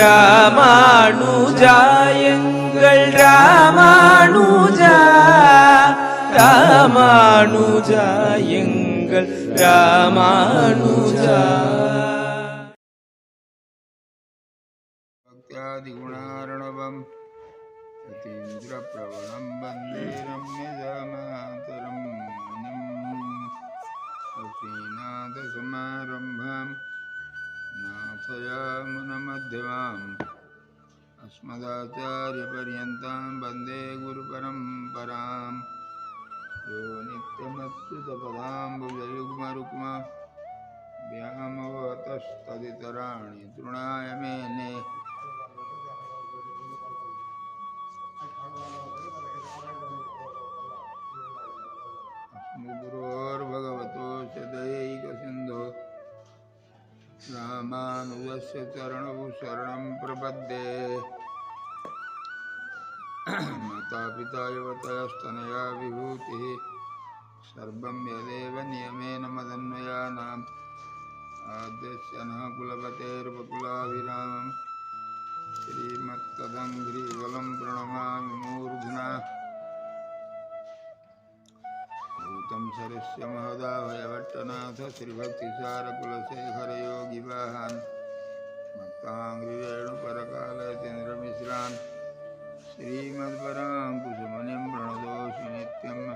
ராமானுஜா எங்கள் ராமானுஜா ராமானுஜா எங்கள் ராமானுஜா. भक्त्यादिगुणार्णवम् यतीन्द्रप्रवणं वन्दे रम्यजामातरं मुनिम् लक्ष्मीनाथसमारम्भां नाथयामुनमध्यमाम् अस्मदाचार्यपर्यन्तां वन्दे गुरुपरम्पराम् यो नित्यमच्युतपदाम्बुजयुग्मरुक्मा व्यामोहतस्तदितराणि तृणाय मेने अस्मद्गुरोर्भगवतोऽस्य दैकसिन्धो रामानुजस्य चरणौ शरणं प्रपद्ये। मातापिता युवतयस्तनया विभूतिः सर्वं यदेव नियमेन मदन्वयानाम् आद्यस्य नः कुलपतेर्वकुलाभिरामं श्रीमत्तदङ्घ्रिवलं प्रणमामि मूर्ध्ना। भूतं सरस्य महदाभयभट्टनाथ श्रीभक्तिसारकुलशेखरयोगिवाहान् भक्ताङ्घ्रिरेणुपरकालयतीन्द्रमिश्रान् श्रीमद्वराङ्कुशमुनिं प्रणतोऽस्मि नित्यम्।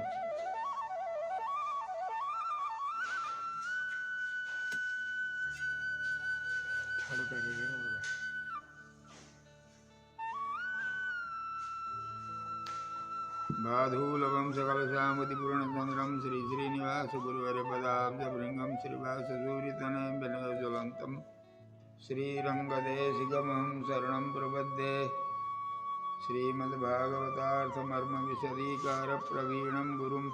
बाधूलवं सकलशामतिपूर्णचन्द्रं श्रीश्रीनिवासगुरुवरपदाब्जभृङ्गं श्रीवाससूरितनयं विनयज्वलन्तं श्रीरङ्गदेशिकमहं शरणं प्रपद्ये। श्रीमद्भागवतार्थमर्मविशदीकारप्रवीणं गुरुं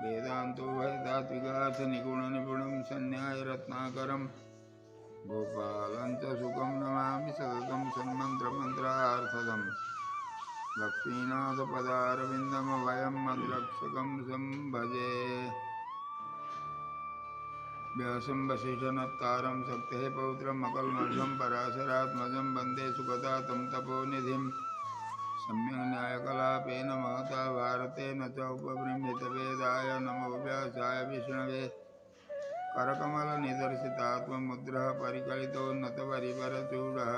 वेदान्तोभयतात्विकार्थनिगुणनिपुणं सन्न्यायरत्नाकरं गोपालं च सुखं नमामि सततं सन्मन्त्रमन्त्रार्थदम्। लक्ष्मीनाथपदारविन्दमभयं मद्रक्षकं संभजे। व्यासं वसिष्ठनप्तारं शक्तेः पौत्रम् अकल्मषं पराशरात्मजं वन्दे सुखदातं तपोनिधिं। सम्यक् न्यायकलापेन महता भारतेन च उपबृंहितवेदाय नमो व्यासाय विष्णवे। करकमलनिदर्शितात्ममुद्रः परिकलितोन्नतवरिवरचूडः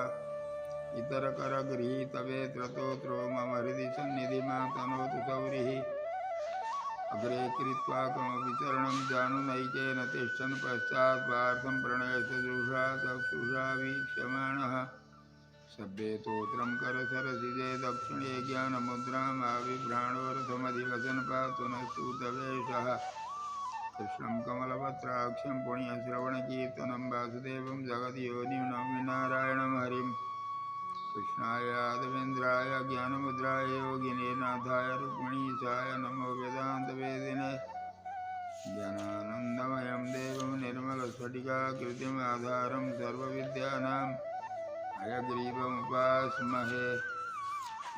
इतरकरगृहीतवेत्रतोत्रो मम हृदि सन्निधिमातनोतु सौरिः। अग्रे कृत्वा कमपि चरणं जानुनैकेन तिष्ठन् पश्चात् पार्थं प्रणयसजुषा चक्षुषा वीक्ष्यमाणः सभ्येतोत्रं करसरसिजे दक्षिणे ज्ञानमुद्रामाविभ्राणोरथमधिवसन् पातु नः सूतवेषः। कृष्णं कमलपत्राक्षं पुण्यश्रवणकीर्तनं वासुदेवं जगद्योनिं नमामि नारायणं हरिम्। कृष्णाय यादवेन्द्राय ज्ञानमुद्राय योगिने नाथाय रुक्मिणीशाय नमो वेदान्तवेदिने। ज्ञानानन्दमयं देवं निर्मलस्फटिकाकृतिम् आधारं सर्वविद्यानां हयग्रीवमुपास्महे।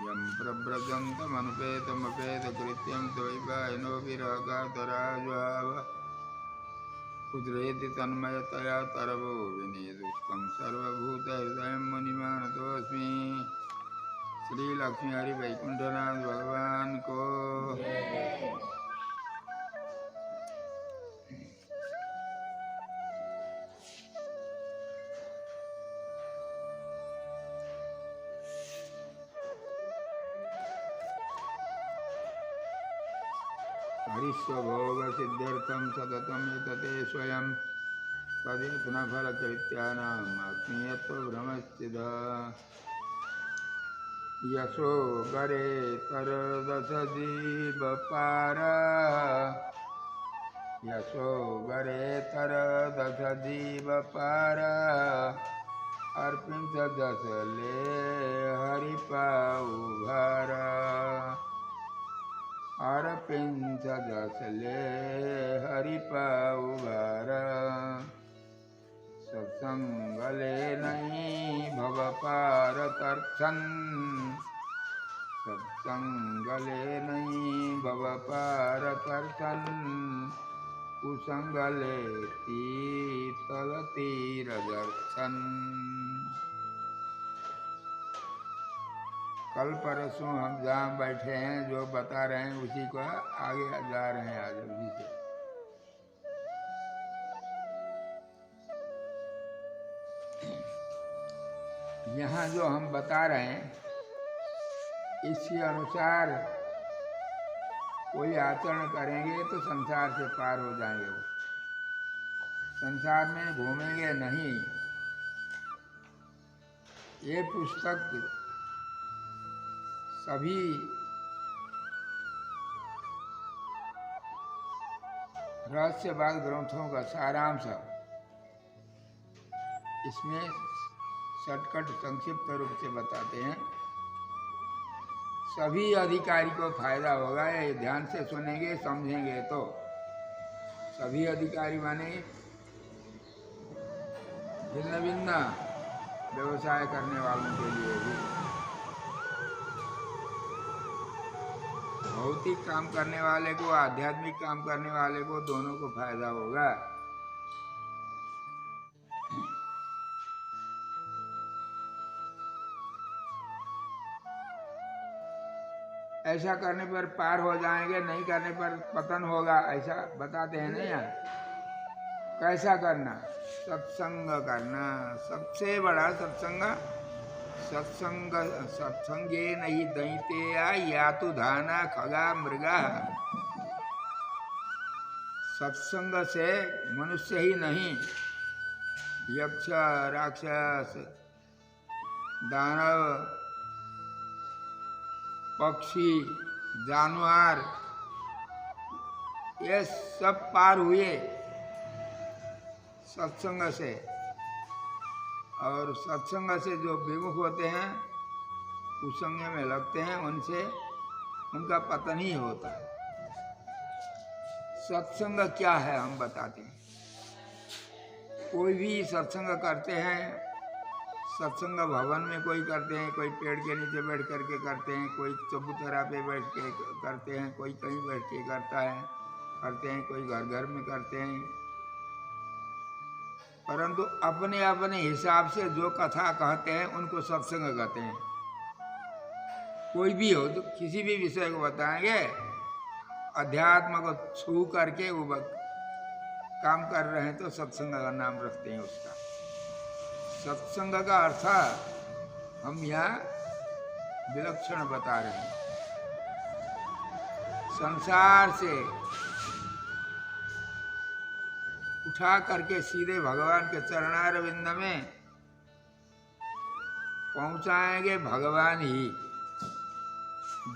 यं प्रव्रजन्तमनुपेतमपेतकृत्यं द्वैपायनो विरहकातराजुहाव पुत्रेति तन्मयतया तरवो विनेदुस्तं सर्वभूतहृदयं मुनिमानतोऽस्मि। श्री लक्ष्मी हरि वैकुंठनाथ भगवान को। हरिस्वभोग सिद्ध्यर्थं सततं यतते स्वयं तद्यत्नफलकृत्यानाम् आत्मीयत्वभ्रमश्चिदा। यशो करे तरदस जीवपारा यशो गरे तरदस जीवपारा अर्पिंच दसले हरिपाऊ भारा अर्पिंच दसले हरिपाऊ भारा। सत्संगले नहीं भव पार तर्थन सत्संगले नहीं भव पार तर्थन कुसंगले तीतल तीर दर्शन। कल परसों हम जहाँ बैठे हैं जो बता रहे हैं उसी को आगे जा रहे हैं आज उसी से। यहाँ जो हम बता रहे हैं इसके अनुसार कोई आचरण करेंगे तो संसार से पार हो जाएंगे। वो संसार में घूमेंगे नहीं। ये पुस्तक सभी रहस्यवाद ग्रंथों का सारांश। इसमें शॉर्टकट संक्षिप्त रूप से बताते हैं। सभी अधिकारी को फायदा होगा। ये ध्यान से सुनेंगे समझेंगे तो। सभी अधिकारी माने भिन्न भिन्न व्यवसाय करने वालों के लिए भी, भौतिक काम करने वाले को, आध्यात्मिक काम करने वाले को, दोनों को फायदा होगा। ऐसा करने पर पार हो जाएंगे, नहीं करने पर पतन होगा, ऐसा बताते हैं ना यार। कैसा करना? सत्संग करना। सबसे बड़ा सत्संग सत्संगे नहीं दैते या तो धाना खगा मृगा। सत्संग से मनुष्य ही नहीं, यक्ष, राक्षस, दानव, पक्षी, जानवर, ये सब पार हुए सत्संग से। और सत्संग से जो विमुख होते हैं, कुसंग में लगते हैं, उनसे उनका पतन ही होता है। सत्संग क्या है हम बताते हैं। कोई भी सत्संग करते हैं, सत्संग भवन में कोई करते हैं, कोई पेड़ के नीचे बैठ करके करते हैं, कोई चबूतरा पे बैठ के करते हैं, कोई कहीं बैठ के करते हैं, कोई घर घर में करते हैं। परंतु अपने अपने हिसाब से जो कथा कहते हैं उनको सत्संग कहते हैं। कोई भी हो तो किसी भी विषय को बताएंगे, अध्यात्म को छू करके वो काम कर रहे हैं तो सत्संग का नाम रखते हैं उसका। सत्संग का अर्थ हम यहाँ विलक्षण बता रहे हैं। संसार से उठा करके सीधे भगवान के चरणारविंद में पहुंचाएंगे भगवान ही।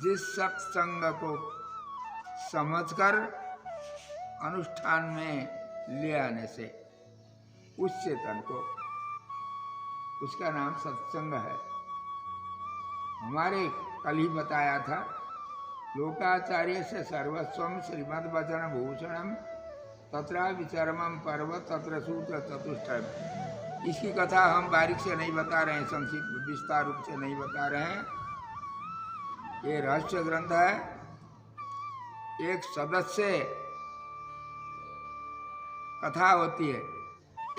जिस सत्संग को समझकर अनुष्ठान में ले आने से उस चेतन को, उसका नाम सत्संग है। हमारे कल ही बताया था, लोकाचार्य से सर्वस्वम श्रीमद् वचन भूषणम तत्र विचरमम पर्व तत्र सूत्र चतुष्टयम्। इसकी कथा हम बारीक से नहीं बता रहे हैं, संक्षिप्त विस्तार रूप से नहीं बता रहे हैं। ये रहस्य ग्रंथ है। एक सदस्य कथा होती है,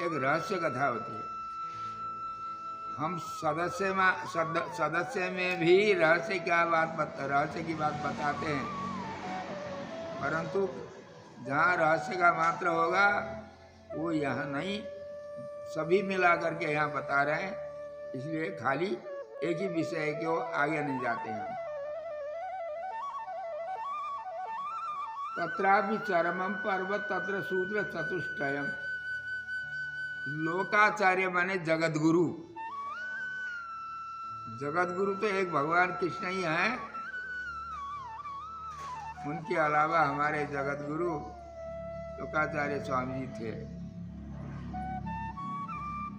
एक रहस्य कथा होती है। हम सदस्य में भी रहस्य की बात बताते हैं, परंतु जहाँ रहस्य का मात्र होगा वो यहाँ नहीं, सभी मिला करके यहाँ बता रहे हैं। इसलिए खाली एक ही विषय को आगे नहीं जाते हैं। तत्रापि चरमम पर्व तत्र सूत्र चतुष्टयम्। लोकाचार्य माने जगतगुरु। जगतगुरु तो एक भगवान कृष्ण ही हैं। उनके अलावा हमारे जगतगुरु लोकाचार्य स्वामी जी थे।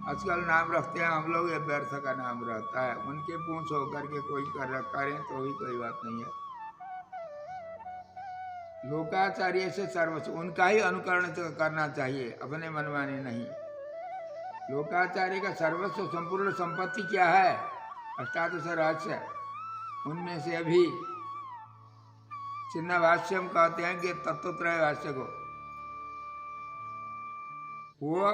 आजकल नाम रखते हैं हम लोग, ये व्यर्थ का नाम रहता है। उनके पूछ होकर के कोई करें तो भी कोई बात नहीं है। लोकाचार्य से सर्वस्व, उनका ही अनुकरण करना चाहिए, अपने मनमानी नहीं। लोकाचार्य का सर्वस्व संपूर्ण संपत्ति क्या है? अष्टादश रहस्य। उनमें से अभी चिन्ह भाष्यम कहते हैं कि तत्वत्रय भाष्य को, वो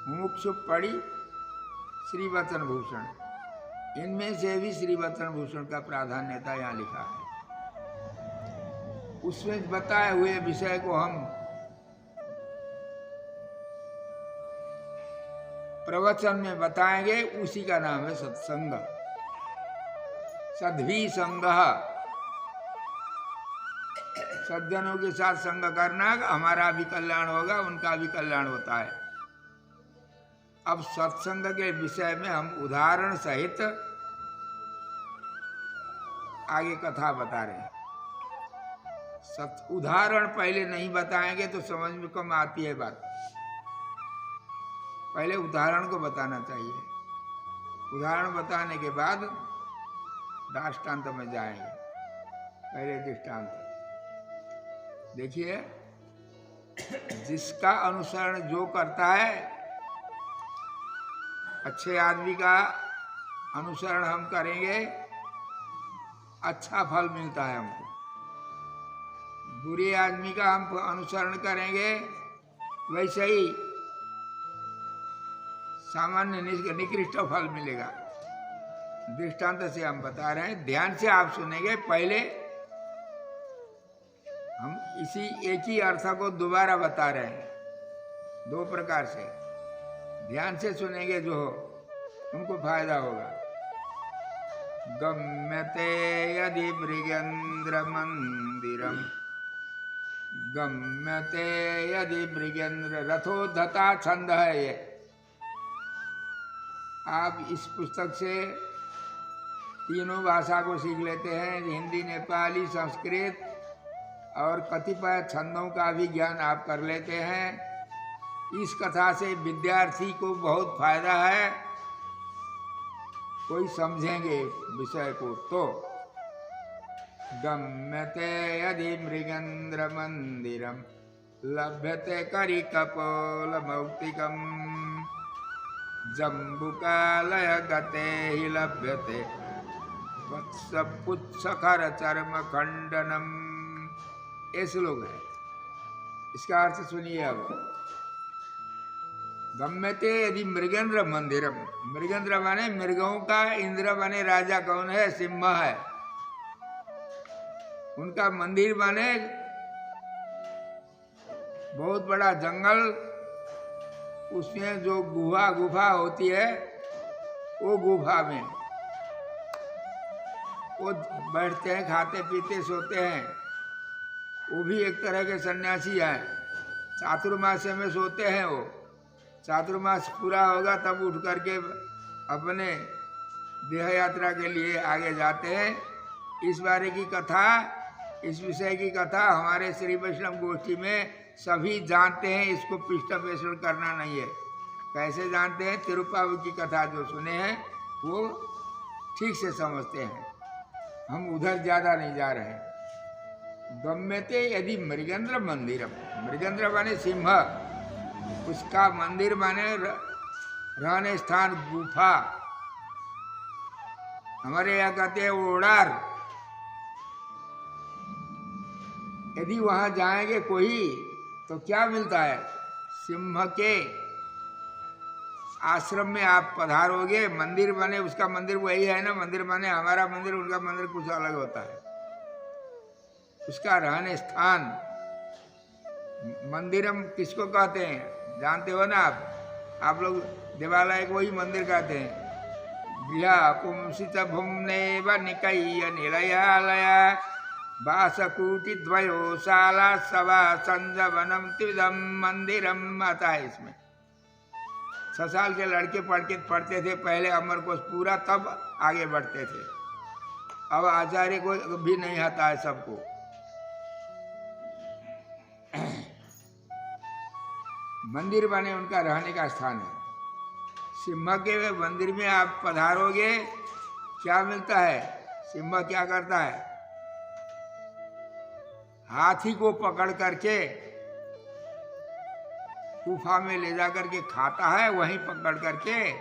मुमुक्षु पढ़ी श्री वचन भूषण, इनमें से भी श्री वचन भूषण का प्राधान्यता यहाँ लिखा है। उसमें बताए हुए विषय को हम प्रवचन में बताएंगे, उसी का नाम है सत्संग। सद्भी संग, सज्जनों के साथ संग करना, हमारा भी कल्याण होगा, उनका भी कल्याण होता है। अब सत्संग के विषय में हम उदाहरण सहित आगे कथा बता रहे हैं। उदाहरण पहले नहीं बताएंगे तो समझ में कम आती है बात। पहले उदाहरण को बताना चाहिए, उदाहरण बताने के बाद दृष्टांत में जाएंगे। पहले दृष्टांत देखिए, जिसका अनुसरण जो करता है, अच्छे आदमी का अनुसरण हम करेंगे, अच्छा फल मिलता है हमको। बुरे आदमी का हम अनुसरण करेंगे, वैसे ही सामान्य निकृष्ट फल मिलेगा। दृष्टांत से हम बता रहे हैं, ध्यान से आप सुनेंगे। पहले हम इसी एक ही अर्थ को दोबारा बता रहे हैं, दो प्रकार से। ध्यान से सुनेंगे जो हो, उनको फायदा होगा। गम्यते यदि मृगेन्द्र मंदिरम, गम्यते यदि मृगेन्द्र, रथोद्धता छंद है ये। आप इस पुस्तक से तीनों भाषा को सीख लेते हैं, हिंदी, नेपाली, संस्कृत, और कतिपय छंदों का भी ज्ञान आप कर लेते हैं। इस कथा से विद्यार्थी को बहुत फायदा है। कोई समझेंगे विषय को तो। गम्यते यदि मृगेन्द्र मंदिरम, लभ्यते करिकपोल मौक्तिकम, जम्बुकालय गते ही लभ्यते वत्स पुच्छ खर चर्म खंडनम। ये श्लोक है, इसका अर्थ सुनिए। अब गम्यते यदि मृगेन्द्र मंदिरम, मृगेन्द्र बने मृगों का, इंद्र बने राजा कौन है, सिंह है। उनका मंदिर बने बहुत बड़ा जंगल, उसमें जो गुफा होती है, वो गुफा में वो बैठते हैं, खाते पीते सोते हैं। वो भी एक तरह के सन्यासी हैं। चातुर्मास में सोते हैं वो। चातुर्मास पूरा होगा तब उठ करके अपने देह यात्रा के लिए आगे जाते हैं। इस बारे की कथा, इस विषय की कथा हमारे श्री वैष्णव गोष्ठी में सभी जानते हैं। इसको पृष्ठ पेषण करना नहीं है। कैसे जानते हैं? तिरुप्पावु की कथा जो सुने हैं वो ठीक से समझते हैं। हम उधर ज्यादा नहीं जा रहे हैं। गम्यते यदि मृगेन्द्र मंदिरम, मृगेन्द्र बने सिंह, उसका मंदिर बने रहने स्थान गुफा, हमारे यहाँ कहते हैं ओडार। यदि वहां जाएंगे कोई तो क्या मिलता है? सिंह के आश्रम में आप पधारोगे, मंदिर बने, उसका मंदिर वही है ना। मंदिर बने हमारा मंदिर, उनका मंदिर कुछ अलग होता है। उसका रहने स्थान मंदिरम किसको कहते हैं जानते हो ना आप लोग? देवालय को ही मंदिर कहते हैं। गृह पुंसित भुम्ने व निकय्य निलयालय वासकूटी द्वयोशाला सभा संजवनम त्रिदम मंदिरम आता है इसमें। 6 साल के लड़के पढ़ते थे पहले अमरकोश पूरा, तब आगे बढ़ते थे। अब आचार्य को भी नहीं आता है सबको। मंदिर बने उनका रहने का स्थान है। सिंह के मंदिर में आप पधारोगे, क्या मिलता है? सिंह क्या करता है? हाथी को पकड़ करके गुफा में ले जा करके खाता है। वहीं पकड़ करके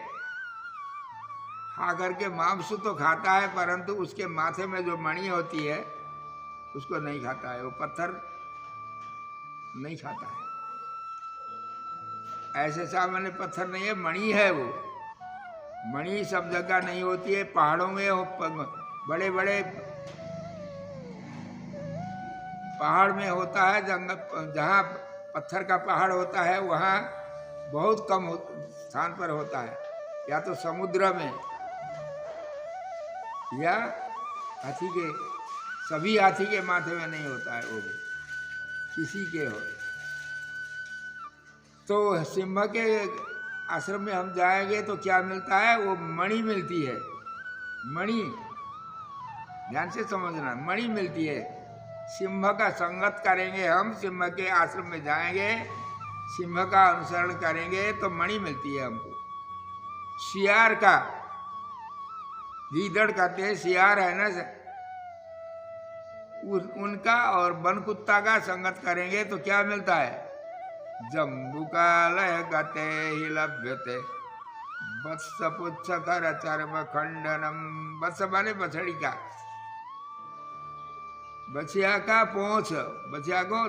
खा करके मांस तो खाता है, परंतु उसके माथे में जो मणि होती है उसको नहीं खाता है। वो पत्थर नहीं खाता है। ऐसे सामान्य पत्थर नहीं है, मणि है वो। मणि सब जगह नहीं होती है, पहाड़ों में बड़े बड़े पहाड़ में होता है, जंगल जहाँ पत्थर का पहाड़ होता है वहाँ बहुत कम स्थान पर होता है, या तो समुद्र में या हाथी के, सभी हाथी के माथे में नहीं होता है, वो भी किसी के हो। तो सिंह के आश्रम में हम जाएंगे तो क्या मिलता है, वो मणि मिलती है, मणि, ध्यान से समझना, मणि मिलती है। सिंह का संगत करेंगे हम, सिंह के आश्रम में जाएंगे, सिंह का अनुसरण करेंगे तो मणि मिलती है हमको। सियार का, गीदड़ कहते हैं, सियार है ना, उनका और वन कुत्ता का संगत करेंगे तो क्या मिलता है, जम्बुकालय गते ही लभ्यते वत्स पुच्छ कर चर्म खंडनम। वत्स माने बछड़ी का, बछिया का पूंछ, बछिया को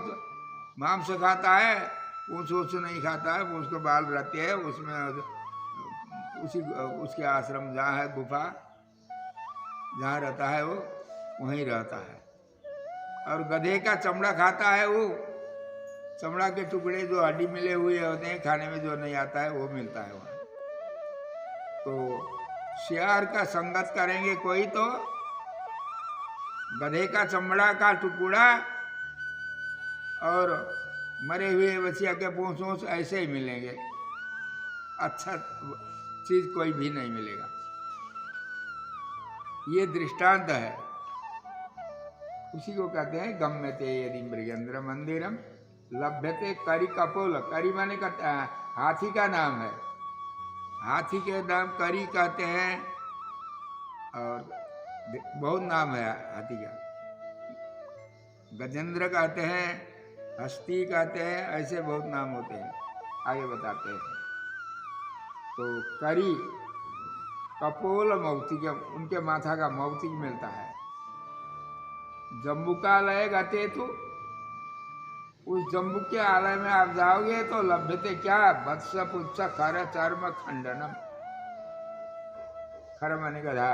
मांस खाता है, पूंछ वूछ नहीं खाता है, पूंछ को बाल रहते हैं उसमें, उसके आश्रम जहाँ है, गुफा जहाँ रहता है वो वहीं रहता है। और गधे का चमड़ा खाता है, वो चमड़ा के टुकड़े जो हड्डी मिले हुए होते हैं, खाने में जो नहीं आता है वो मिलता है वहाँ। तो सियार का संगत करेंगे कोई तो गधे का चमड़ा का टुकड़ा और मरे हुए बछिया के पूंछ ऐसे ही मिलेंगे, अच्छा चीज कोई भी नहीं मिलेगा। ये दृष्टांत है, उसी को कहते हैं गम्यते यदि मृगेंद्र मंदिरम लभ्यते करी कपोल। करी माने कहते हैं हाथी का नाम है, हाथी के नाम करी कहते हैं, और बहुत नाम है हाथी का, गजेंद्र कहते हैं, हस्ती कहते हैं, ऐसे बहुत नाम होते हैं, आगे बताते हैं। तो करी कपोल मौक्तिक, उनके माथा का मौक्तिक मिलता है। जम्बुकालय गते, तो उस जम्बू के आलय में आप जाओगे तो लभ्यते क्या, वत्स पुच्छ खर चर्म खंडनम। खर माने गधा।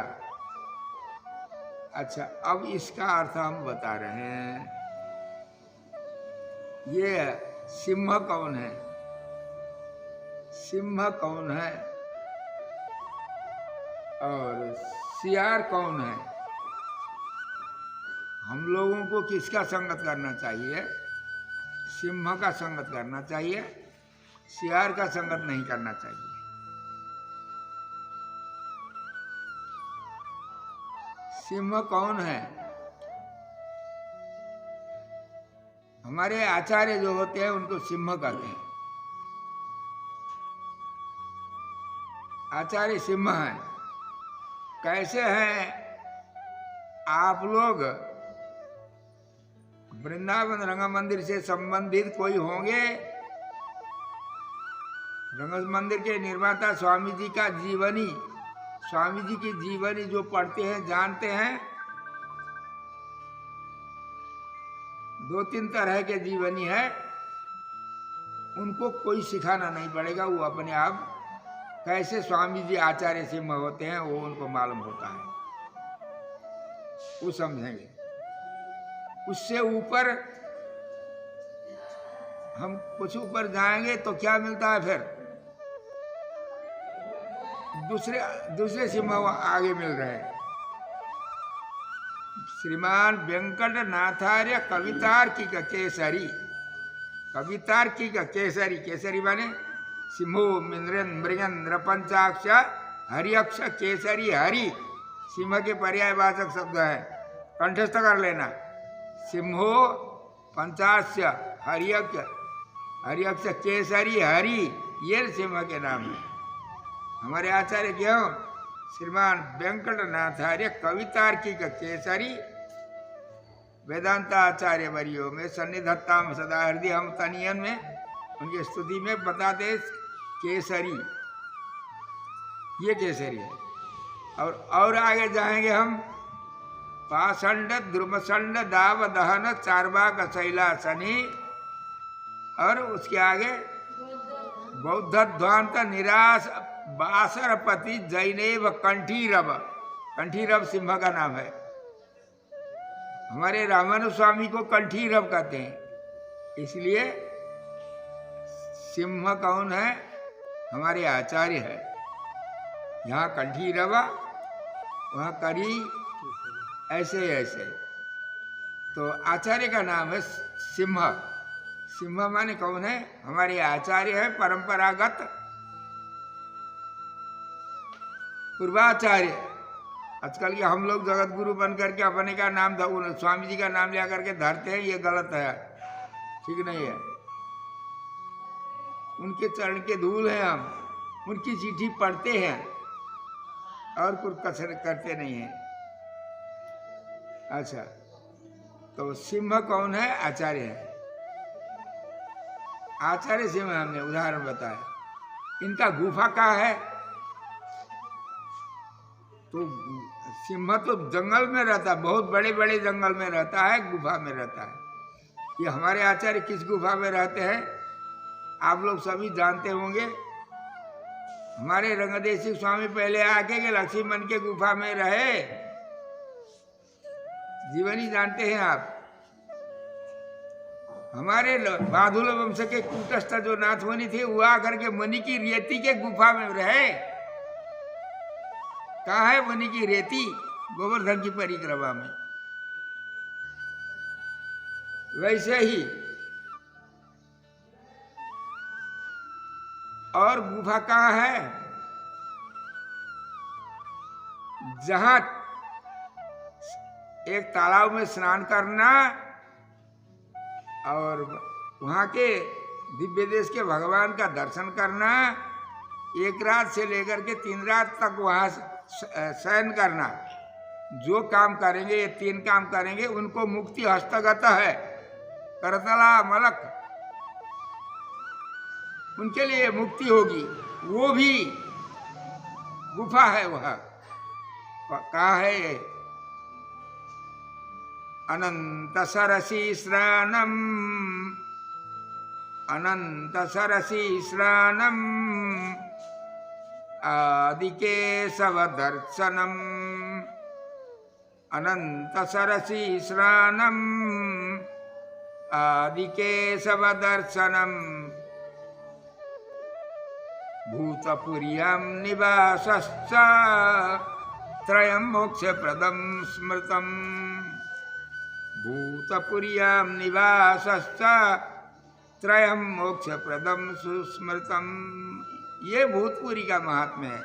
अच्छा, अब इसका अर्थ हम बता रहे हैं। ये सिंह कौन है, सिंह कौन है और सियार कौन है। हम लोगों को किसका संगत करना चाहिए, सिंह का संगत करना चाहिए, सियार का संगत नहीं करना चाहिए। सिंह कौन है, हमारे आचार्य जो होते हैं उनको सिंह कहते हैं। आचार्य सिंह हैं। कैसे हैं आप लोग, वृंदावन रंग मंदिर से संबंधित कोई होंगे, रंग मंदिर के निर्माता स्वामी जी का जीवनी, स्वामी जी की जीवनी जो पढ़ते हैं जानते हैं। 2-3 तरह के जीवनी है, उनको कोई सिखाना नहीं पड़ेगा, वो अपने आप कैसे स्वामी जी आचार्य सिंह होते हैं वो उनको मालूम होता है, वो समझेंगे। उससे ऊपर हम कुछ ऊपर जाएंगे तो क्या मिलता है, फिर दूसरे सिंह आगे मिल रहे हैं। श्रीमान वेंकट नाथार्य कवितार्किक केसरी, कवितार्किक केसरी, केसरी माने सिंहो मृगेंद्र पंचाक्ष हरिअक्ष केसरी, हरि सिंह के पर्यायवाचक शब्द है, कंठस्थ कर लेना। सिंहो पंचाक्ष हरिअक्ष, हरिअक्ष केसरी हरि, ये सिंह के नाम है। हमारे आचार्य क्यों, श्रीमान वेंकटनाथार्य कवितार्किक केसरी वेदांता आचार्य वर्यो में सन्निधत्ताम सदा हृदय हम तनियन में उनकी स्तुति में बताते केसरी, ये केसरी है। और आगे जाएंगे हम, पाषंड ध्रुमसंड दाव दहन चारवाक शैलासनी, और उसके आगे बौद्ध ध्वांत निराश बासरपति जैनेव कंठीरव, कंठीरव सिंह का नाम है। हमारे रामानु स्वामी को कंठीरव कहते हैं। इसलिए सिंह कौन है? हमारे आचार्य है। यहाँ कंठीरव, वहाँ करी, ऐसे ऐसे। तो आचार्य का नाम है सिंह। सिंह माने कौन है? हमारे आचार्य है, परंपरागत पूर्वाचार्य। आजकल के हम लोग जगत गुरु बन करके अपने का नाम स्वामी जी का नाम लिया करके धरते हैं, ये गलत है, ठीक नहीं है। उनके चरण के धूल हैं हम, उनकी चिट्ठी पढ़ते हैं और कुछ कसर करते नहीं हैं। अच्छा, तो सिंह कौन है? आचार्य है। आचार्य सिंह हमने उदाहरण बताया। इनका गुफा कहाँ है? तो सिंह तो जंगल में रहता है, बहुत बड़े बड़े जंगल में रहता है, गुफा में रहता है। ये हमारे आचार्य किस गुफा में रहते हैं आप लोग सभी जानते होंगे। हमारे रंगदेशी स्वामी पहले आके के लक्ष्मीमन के गुफा में रहे, जीवनी जानते हैं आप। हमारे बादुल वंश के कूटस्थ जो नाथवनी थे, वो आकर के मणि की रेती के गुफा में रहे। कहाँ है मणि की रेती? गोवर्धन की परिक्रमा में। वैसे ही और गुफा कहाँ है? जहां एक तालाब में स्नान करना और वहां के दिव्य देश के भगवान का दर्शन करना, एक रात से लेकर के 3 रात तक वहां शयन करना, जो काम करेंगे, ये 3 काम करेंगे, उनको मुक्ति हस्तगत है। करतला मलक, उनके लिए मुक्ति होगी। वो भी गुफा है। वह कहाँ है? अनंत सरसी स्नानम, अनंत सरसी स्नानम, आदिकेशव दर्शनम, अनंत सरसी स्नानम, आदिकेशव दर्शनम, भूतपुर्यां निवासश्च त्रयं मोक्षप्रदं स्मृतम्, भूतपुर्यां निवासश्च त्रयं मोक्षप्रदं सुस्मृतम्। ये भूतपुरी का महात्म्य है।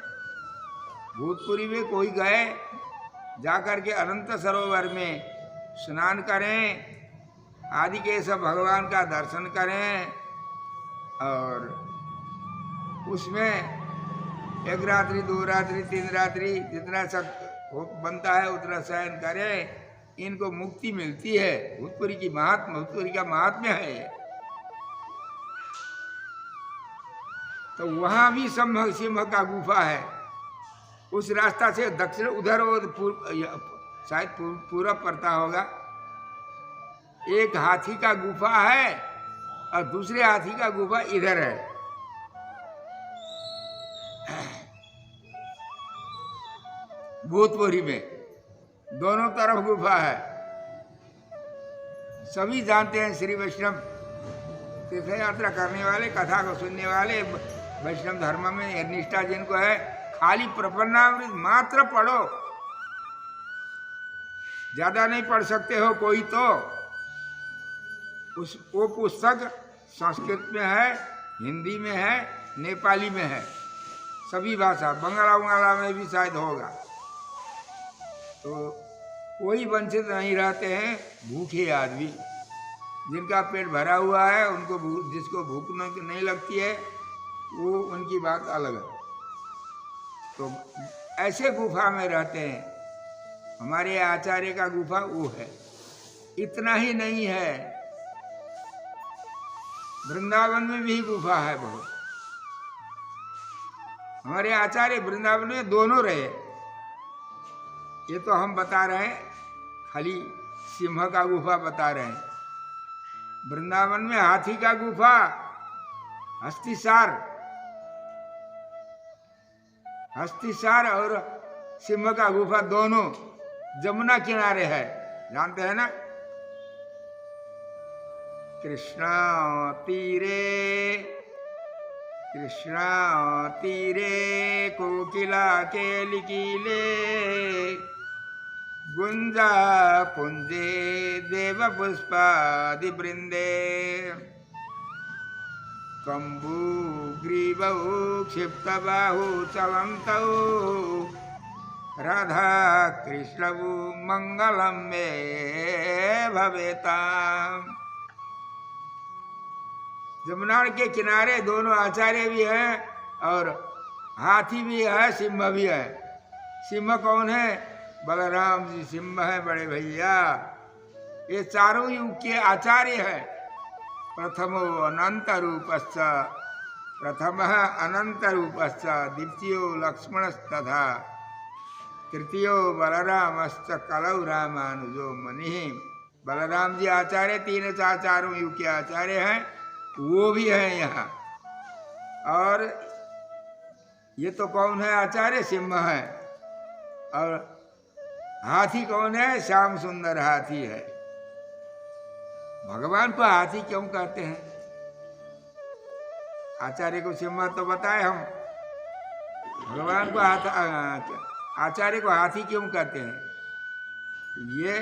भूतपुरी में कोई गए, जाकर के अनंत सरोवर में स्नान करें, आदिकेशव भगवान का दर्शन करें और उसमें 1 रात्रि 2 रात्रि 3 रात्रि जितना सब बनता है उतना शयन करें, इनको मुक्ति मिलती है। भूतपुरी की भूतपुरी का महात्म्य है ये। तो वहां भी सिंह का गुफा है। उस रास्ता से दक्षिण उधर शायद पूरब पड़ता होगा। एक हाथी का गुफा है और दूसरे हाथी का गुफा इधर है। भूतपुरी में दोनों तरफ गुफा है। सभी जानते हैं, श्री वैष्णव तीर्थ यात्रा करने वाले, कथा को सुनने वाले, वैष्णव धर्म में निष्ठा जिनको है, खाली प्रपन्नामृत मात्र पढ़ो, ज्यादा नहीं पढ़ सकते हो कोई तो वो पुस्तक संस्कृत में है, हिंदी में है, नेपाली में है, सभी भाषा, बंगाला में भी शायद होगा। तो कोई वंचित नहीं रहते हैं। भूखे आदमी जिनका पेट भरा हुआ है, उनको जिसको भूख नहीं लगती है, वो उनकी बात अलग है। तो ऐसे गुफा में रहते हैं। हमारे आचार्य का गुफा वो है। इतना ही नहीं है, वृंदावन में भी गुफा है बहुत। हमारे आचार्य वृंदावन में दोनों रहे। ये तो हम बता रहे हैं, खाली सिंह का गुफा बता रहे हैं। वृंदावन में हाथी का गुफा, हस्तिसार, हस्तिसार और सिंह का गुफा दोनों जमुना किनारे है, जानते हैं ना। कृष्णा तीरे कोकिला के लिकीले गुंजा पुंजे देव पुष्पादि वृंदे कंबू ग्रीवौ क्षिप्त बाहु चलन्तौ राधा कृष्णौ मंगलम मे भवेताम। जमुना के किनारे दोनों आचार्य भी हैं और हाथी भी है, सिंह भी है। सिंह कौन है? बलराम जी सिंह है, बड़े भैया। ये चारों युग के आचार्य है। प्रथमो अनंत रूपश्च, प्रथमः अनंत रूपश्च, द्वितीयो लक्ष्मणस्तथा तृतीयो बलरामश्च कलौ रामानुजो मुनिः। बलराम जी आचार्य, तीन चारों युग के आचार्य हैं, वो भी है यहाँ। और ये तो कौन है? आचार्य सिंह है। और हाथी कौन है? श्याम सुंदर हाथी है। भगवान को हाथी क्यों कहते हैं? आचार्य को सिंह तो बताए हम, भगवान को आचार्य को हाथी क्यों कहते हैं? ये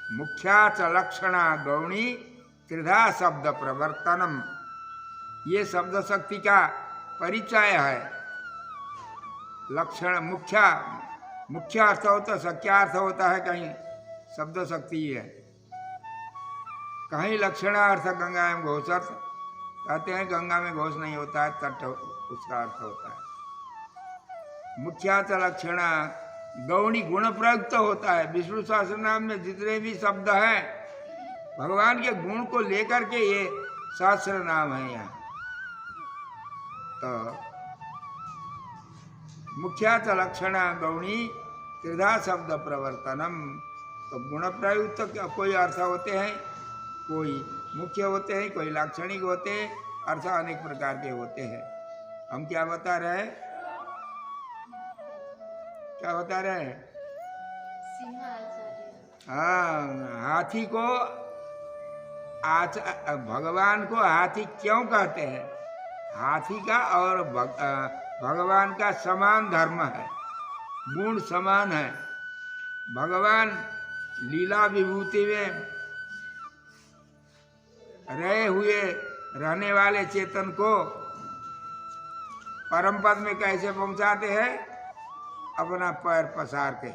मुख्या च लक्षणा गौणी त्रिधा शब्द प्रवर्तनम, ये शब्द शक्ति का परिचय है। लक्षण मुख्य अर्थ होता, सक्या अर्थ होता है, कहीं शब्द शक्ति है, कहीं लक्षणार्थ गंगा में घोष अर्थ कहते हैं। गंगा में घोष नहीं होता है, तट उसका अर्थ होता है। मुख्यात लक्षणा गौणी गुण प्रयुक्त होता है। विष्णु सहस्त्र नाम में जितने भी शब्द हैं भगवान के गुण को लेकर के ये सहस्त्र नाम है यहाँ। तो मुख्यात लक्षणा गौणी त्रिधा शब्द प्रवर्तनम, तो गुण प्रयुक्त कोई अर्थ होते हैं, कोई मुख्य होते हैं, कोई लाक्षणिक होते हैं, अर्थ अनेक प्रकार के होते हैं। हम क्या बता रहे हैं? क्या बता रहे हैं? हाँ, हाथी को भगवान को हाथी क्यों कहते हैं? हाथी का और भगवान का समान धर्म है, गुण समान है। भगवान लीला विभूति में रहने वाले चेतन को परम पद में कैसे पहुंचाते हैं? अपना पैर पसार के,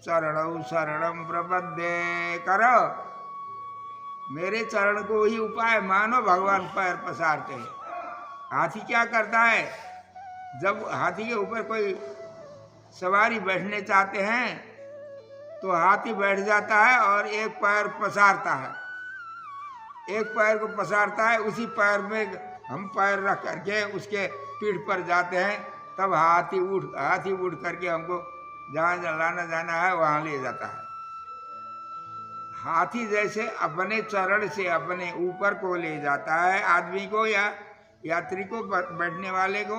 चरणौ शरणम प्रपद्ये करो, मेरे चरण को ही उपाय मानो, भगवान पैर पसारते हैं। हाथी क्या करता है? जब हाथी के ऊपर कोई सवारी बैठने चाहते हैं तो हाथी बैठ जाता है और एक पैर पसारता है, एक पैर को पसारता है, उसी पैर में हम पैर रख करके उसके पीठ पर जाते हैं, तब हाथी उठ करके हमको जहाँ लाना जाना है वहाँ ले जाता है। हाथी जैसे अपने चरण से अपने ऊपर को ले जाता है आदमी को या यात्री को, बैठने वाले को,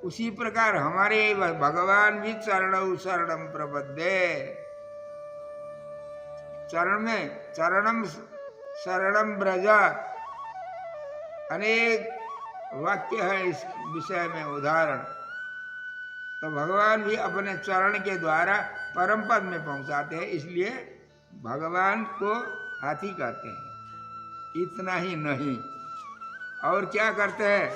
उसी प्रकार हमारे भगवान भी चरणौ शरणम प्रपद्ये, चरणम शरणम ब्रज, अनेक वाक्य है इस विषय में उदाहरण। तो भगवान भी अपने चरण के द्वारा परम पद में पहुंचाते हैं, इसलिए भगवान को हाथी कहते हैं। इतना ही नहीं, और क्या करते हैं?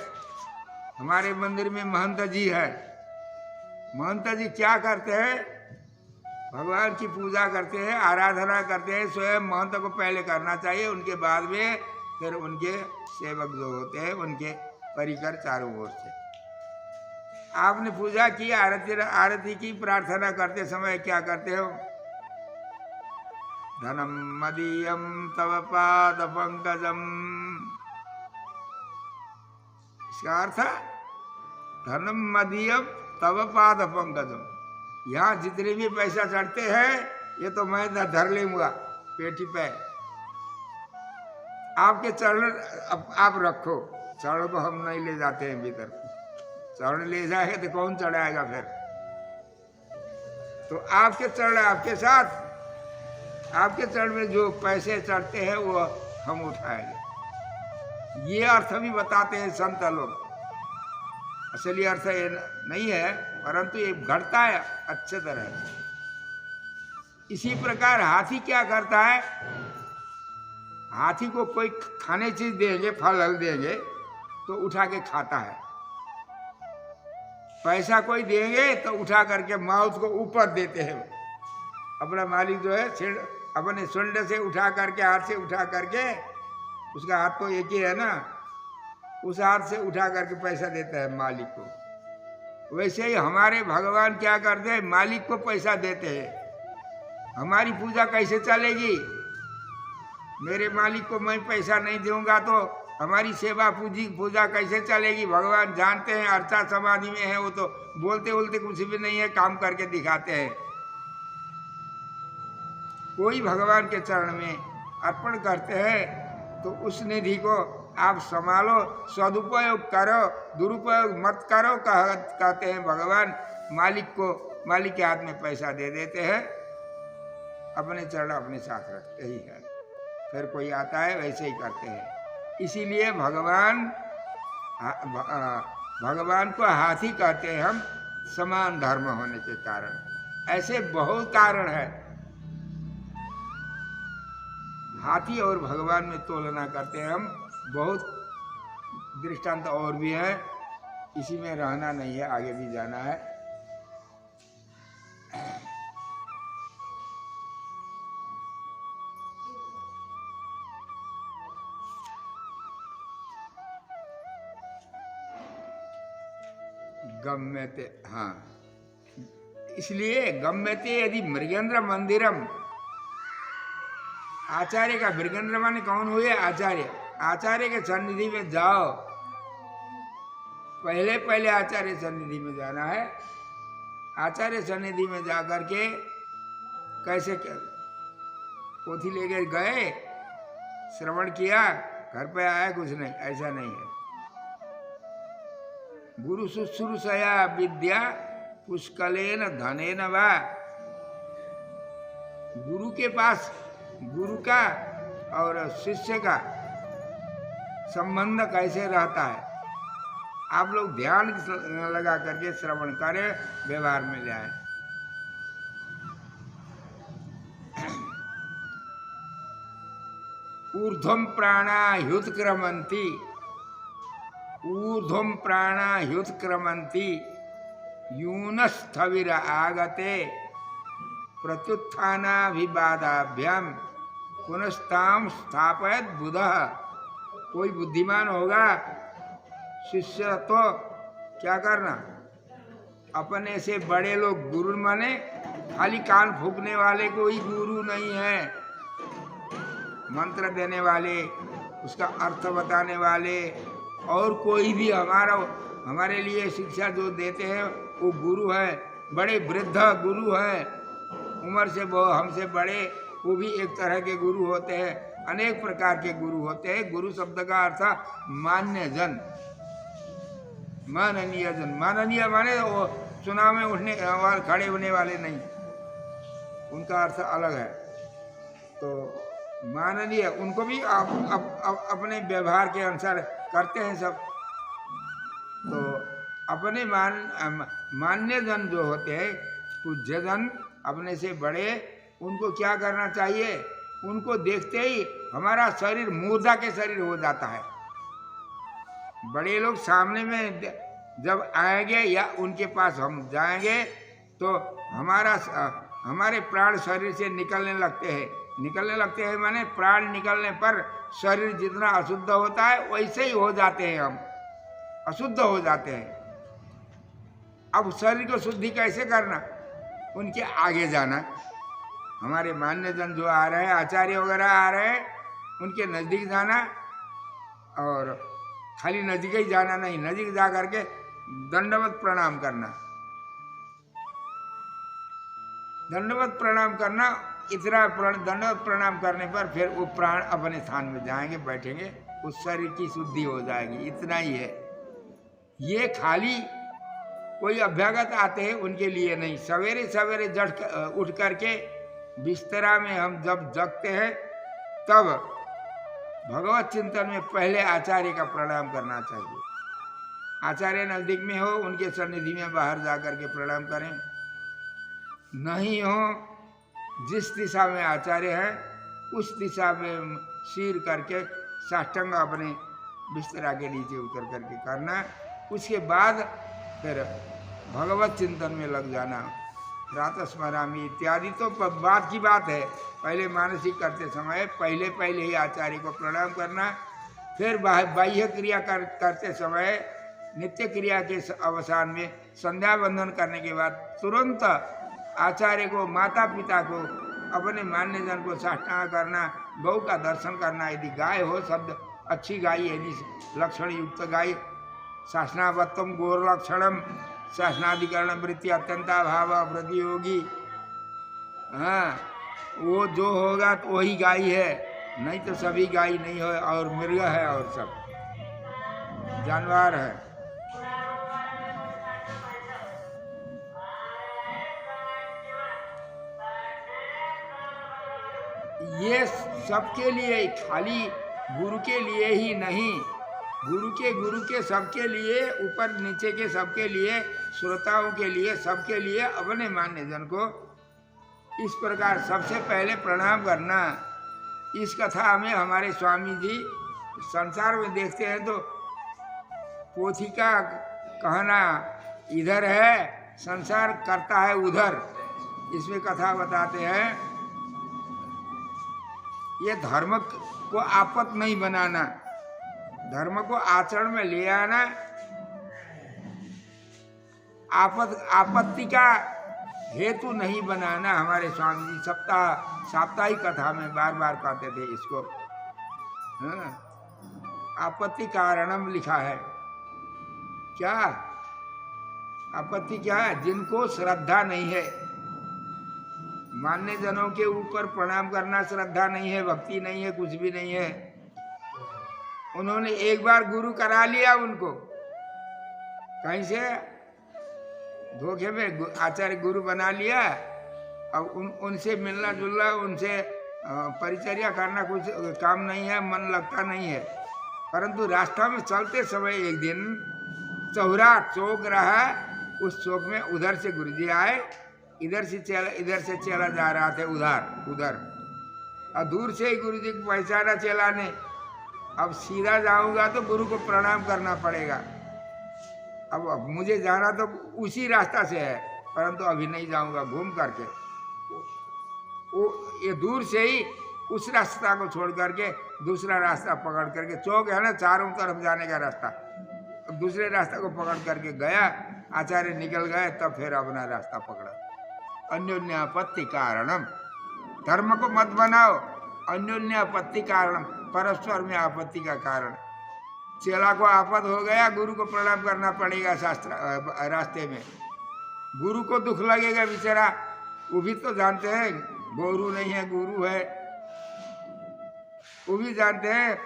हमारे मंदिर में महंत जी है, महंत जी क्या करते हैं? भगवान की पूजा करते हैं, आराधना करते हैं। स्वयं महंत को पहले करना चाहिए, उनके बाद में फिर उनके सेवक जो होते हैं उनके परिकर चारों ओर से। आपने पूजा की, आरती की, प्रार्थना करते समय क्या करते हो? धनम मदीयम तव पाद पंकजम, इसका अर्थ धनम मदीयम तव पाद पंकजम, यहाँ जितने भी पैसा चढ़ते हैं ये तो मैं धर लूंगा पेटी पे, आपके चरण आप रखो, चरण को हम नहीं ले जाते हैं भीतर। चरण ले जाएगा तो कौन चढ़ाएगा फिर? तो आपके चरण आपके साथ, आपके चरण में जो पैसे चढ़ते हैं वो हम उठाएंगे। ये अर्थ भी बताते हैं संत लोग। असली अर्थ ये नहीं है, परंतु ये घटता है अच्छे तरह। इसी प्रकार हाथी क्या करता है? हाथी को कोई खाने चीज देंगे, फल हल देंगे तो उठा के खाता है। पैसा कोई देंगे तो उठा करके माउथ को ऊपर देते हैं। अपना मालिक जो है अपने सुंड से उठा करके, हाथ से उठा करके, उसका हाथ तो एक ही है ना, उस हाथ से उठा करके पैसा देता है मालिक को। वैसे ही हमारे भगवान क्या करते हैं? मालिक को पैसा देते हैं। हमारी पूजा कैसे चलेगी? मेरे मालिक को मैं पैसा नहीं दूंगा तो हमारी सेवा पूजा कैसे चलेगी? भगवान जानते हैं, अर्चा समाधि में है वो, तो बोलते बोलते कुछ भी नहीं है, काम करके दिखाते हैं। कोई भगवान के चरण में अर्पण करते हैं तो उस निधि को आप संभालो, सदुपयोग करो, दुरुपयोग मत करो। कहते हैं भगवान मालिक के हाथ में पैसा दे देते हैं, अपने चरण अपने साथ रखते ही है। फिर कोई आता है वैसे ही करते हैं। इसीलिए भगवान को हाथी कहते हैं हम, समान धर्म होने के कारण। ऐसे बहुत कारण है। हाथी और भगवान में तुलना करते हैं हम। बहुत दृष्टांत और भी है, इसी में रहना नहीं है, आगे भी जाना है। गम्यते, हाँ, इसलिए गम्यते यदि मृगेंद्र मंदिरम, आचार्य का, मृगेंद्र माने कौन हुए? आचार्य। आचार्य के सन्निधि में जाओ। पहले आचार्य सन्निधि में जाना है। आचार्य सन्निधि में जा करके कैसे पोथी लेकर गए, श्रवण किया, घर पे आया, कुछ नहीं, ऐसा नहीं है। गुरु शुश्रूषया विद्या पुष्कलेन धनेन वा। गुरु के पास, गुरु का और शिष्य का संबंध कैसे रहता है? आप लोग ध्यान लगा करके श्रवण करें, व्यवहार में ले आए। ऊर्ध्वम प्राणा ह्युत्क्रमन्ति, ऊर्ध्वम प्राणा ह्युत्क्रमन्ति, यूनस्थविर आगते प्रत्युत्थानाभिवादाभ्याम पुनस्ताम स्थापयत बुधः। कोई बुद्धिमान होगा शिष्य तो क्या करना? अपने से बड़े लोग, गुरु माने खाली कान फूकने वाले कोई गुरु नहीं है। मंत्र देने वाले, उसका अर्थ बताने वाले, और कोई भी हमारे लिए शिक्षा जो देते हैं वो गुरु है। बड़े वृद्ध गुरु हैं, उम्र से वो हमसे बड़े, वो भी एक तरह के गुरु होते हैं। अनेक प्रकार के गुरु होते हैं। गुरु शब्द का अर्थ मान्य जन, माननीय जन। माननीय माने वो चुनाव में उठने और खड़े होने वाले नहीं, उनका अर्थ अलग है। तो माननीय, उनको भी अपने व्यवहार के अनुसार करते हैं सब। तो अपने मान्य जन जो होते हैं, पूज्य जन, अपने से बड़े, उनको क्या करना चाहिए? उनको देखते ही हमारा शरीर मूर्धा के शरीर हो जाता है। बड़े लोग सामने में जब आएंगे या उनके पास हम जाएंगे तो हमारे प्राण शरीर से निकलने लगते हैं। माने प्राण निकलने पर शरीर जितना अशुद्ध होता है वैसे ही हो जाते हैं, हम अशुद्ध हो जाते हैं। अब शरीर को शुद्धि कैसे करना? उनके आगे जाना। हमारे मान्य जन जो आ रहे हैं, आचार्य वगैरह आ रहे हैं, उनके नजदीक जाना। और खाली नजदीक ही जाना नहीं, नजदीक जा करके दंडवत प्रणाम करना। दंडवत प्रणाम करना। इतना दंडवत प्रणाम करने पर फिर वो प्राण अपने स्थान में जाएंगे, बैठेंगे, उस शरीर की शुद्धि हो जाएगी, इतना ही है। ये खाली कोई अभ्यागत आते हैं उनके लिए नहीं। सवेरे सवेरे उठ करके बिस्तरा में हम जब जगते हैं तब भगवत चिंतन में पहले आचार्य का प्रणाम करना चाहिए। आचार्य नजदीक में हो, उनके सन्निधि में बाहर जाकर के प्रणाम करें। नहीं हो, जिस दिशा में आचार्य है उस दिशा में सिर करके साष्टांग अपने बिस्तरा के नीचे उतर करके करना। उसके बाद फिर भगवत चिंतन में लग जाना। प्रातः स्मरामि इत्यादि तो बाद की बात है। पहले मानसिक करते समय पहले ही आचार्य को प्रणाम करना। फिर बाह्य क्रिया करते समय नित्य क्रिया के अवसान में संध्या बंधन करने के बाद तुरंत आचार्य को, माता पिता को, अपने मान्यजन को साष्टांग करना, गौ का दर्शन करना। यदि गाय हो, शब्द अच्छी गाय यदि लक्षण युक्त गाय, शासनावत्तम गौर लक्षणम शासनाधिकरण वृत्ति अत्यंताभाव प्रतियोगी, हाँ वो जो होगा तो वही गाय है, नहीं तो सभी गाय नहीं है और मृग है और सब जानवर है। ये सबके लिए, खाली गुरु के लिए ही नहीं, गुरु के सबके लिए, ऊपर नीचे के सबके लिए, श्रोताओं के लिए, सबके लिए, अपने मान्य जन को इस प्रकार सबसे पहले प्रणाम करना। इस कथा में हमारे स्वामी जी संसार में देखते हैं तो पोथी का कहना इधर है, संसार करता है उधर। इसमें कथा बताते हैं, ये धर्म को आपत नहीं बनाना, धर्म को आचरण में ले आना, आपत्ति का हेतु नहीं बनाना। हमारे स्वामी जी साप्ताहिक कथा में बार बार कहते थे इसको। आपत्ति कारणम लिखा है। क्या आपत्ति क्या है? जिनको श्रद्धा नहीं है, मान्य जनों के ऊपर प्रणाम करना श्रद्धा नहीं है, भक्ति नहीं है, कुछ भी नहीं है। उन्होंने एक बार गुरु करा लिया उनको, कहीं से धोखे में आचार्य गुरु बना लिया। अब उनसे मिलना जुलना, उनसे परिचर्या करना कुछ काम नहीं है, मन लगता नहीं है। परंतु रास्ता में चलते समय एक दिन चौरा चौक रहा, उस चौक में उधर से गुरुजी आए, इधर से चला जा रहा था उधर, और दूर से ही गुरुजी को पहचाना चला ने। अब सीधा जाऊंगा तो गुरु को प्रणाम करना पड़ेगा। अब मुझे जाना तो उसी रास्ता से है, परंतु अभी नहीं जाऊंगा, घूम करके वो ये दूर से ही उस रास्ता को छोड़ करके दूसरा रास्ता पकड़ करके, चौक है ना चारों तरफ जाने का रास्ता, दूसरे रास्ता को पकड़ करके गया। आचार्य निकल गए, तब फिर अपना रास्ता पकड़ा। अन्योन्यापत्ति कारणम, धर्म को मत बनाओ, अन्योन्यापत्ति कारणम, परस्पर में आपत्ति का कारण। चेला को आपद हो गया, गुरु को प्रणाम करना पड़ेगा शास्त्र रास्ते में। गुरु को दुख लगेगा बेचारा, वो भी तो जानते हैं गुरु नहीं है, गुरु है, वो भी जानते हैं।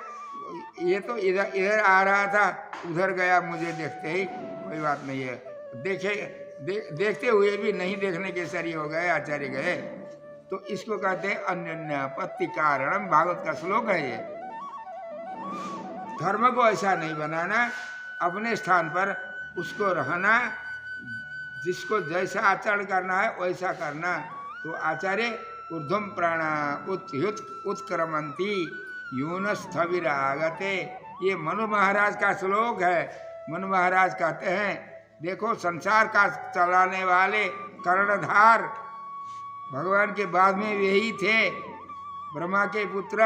ये तो इधर आ रहा था, उधर गया, मुझे देखते ही कोई बात नहीं है। देखते हुए भी नहीं देखने के सरी हो गए, आचार्य गए। तो इसको कहते हैं अन्योन्यापत्ति कारणम, भागवत का श्लोक है ये। धर्म को ऐसा नहीं बनाना, अपने स्थान पर उसको रहना, जिसको जैसा आचरण करना है वैसा करना। तो आचार्य ऊर्ध्वम प्राणा उत्क्रमंती यूनस्थविरागते, ये मनु महाराज का श्लोक है। मनु महाराज कहते हैं, देखो संसार का चलाने वाले कर्णधार भगवान के बाद में यही थे, ब्रह्मा के पुत्र।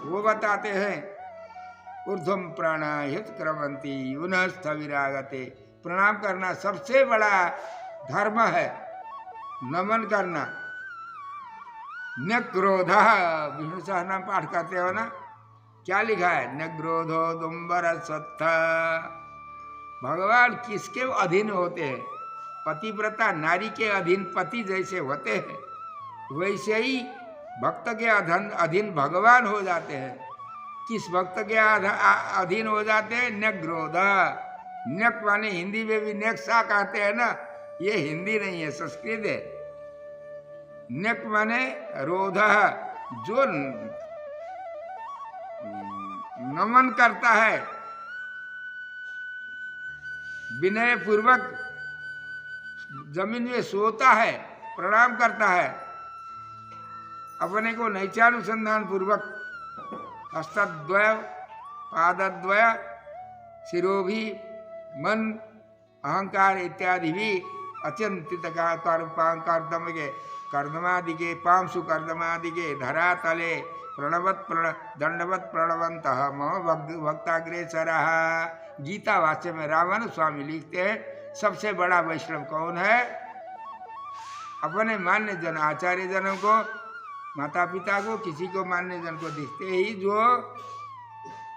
वो बताते हैं ऊर्ध्वम प्राणा हितक्रमंती यूनस्थविरागते, प्रणाम करना सबसे बड़ा धर्म है, नमन करना। न क्रोध, विष्णु सहस्रनाम पाठ करते हो ना, क्या लिखा है? न क्रोधो दुम्बर सत्थ। भगवान किसके अधीन होते हैं? पतिव्रता नारी के अधीन पति जैसे होते हैं, वैसे ही भक्त के अधीन भगवान हो जाते हैं। किस भक्त के अधीन हो जाते हैं? न्यग्रोध। न्यक माने हिंदी में भी नेक्सा कहते हैं ना, ये हिंदी नहीं है, संस्कृत है। न्यक माने रोध, जो नमन करता है, विनय पूर्वक जमीन में सोता है, प्रणाम करता है, अपने को नैचानुसंधान पूर्वक हस्तद्वय पादद्वय शिरोभि मन अहंकार इत्यादि भी अचिंतित कर्दम के कर्दमादि के पांशु कर्दमादि के धरा तले दंडवत प्रणवंत मम भक्ताग्रेसरः। गीता वाच्य में रामानु स्वामी लिखते हैं, सबसे बड़ा वैष्णव कौन है? अपने मान्य जन आचार्य जनों को, माता पिता को, किसी को मान्य जन को दिखते ही जो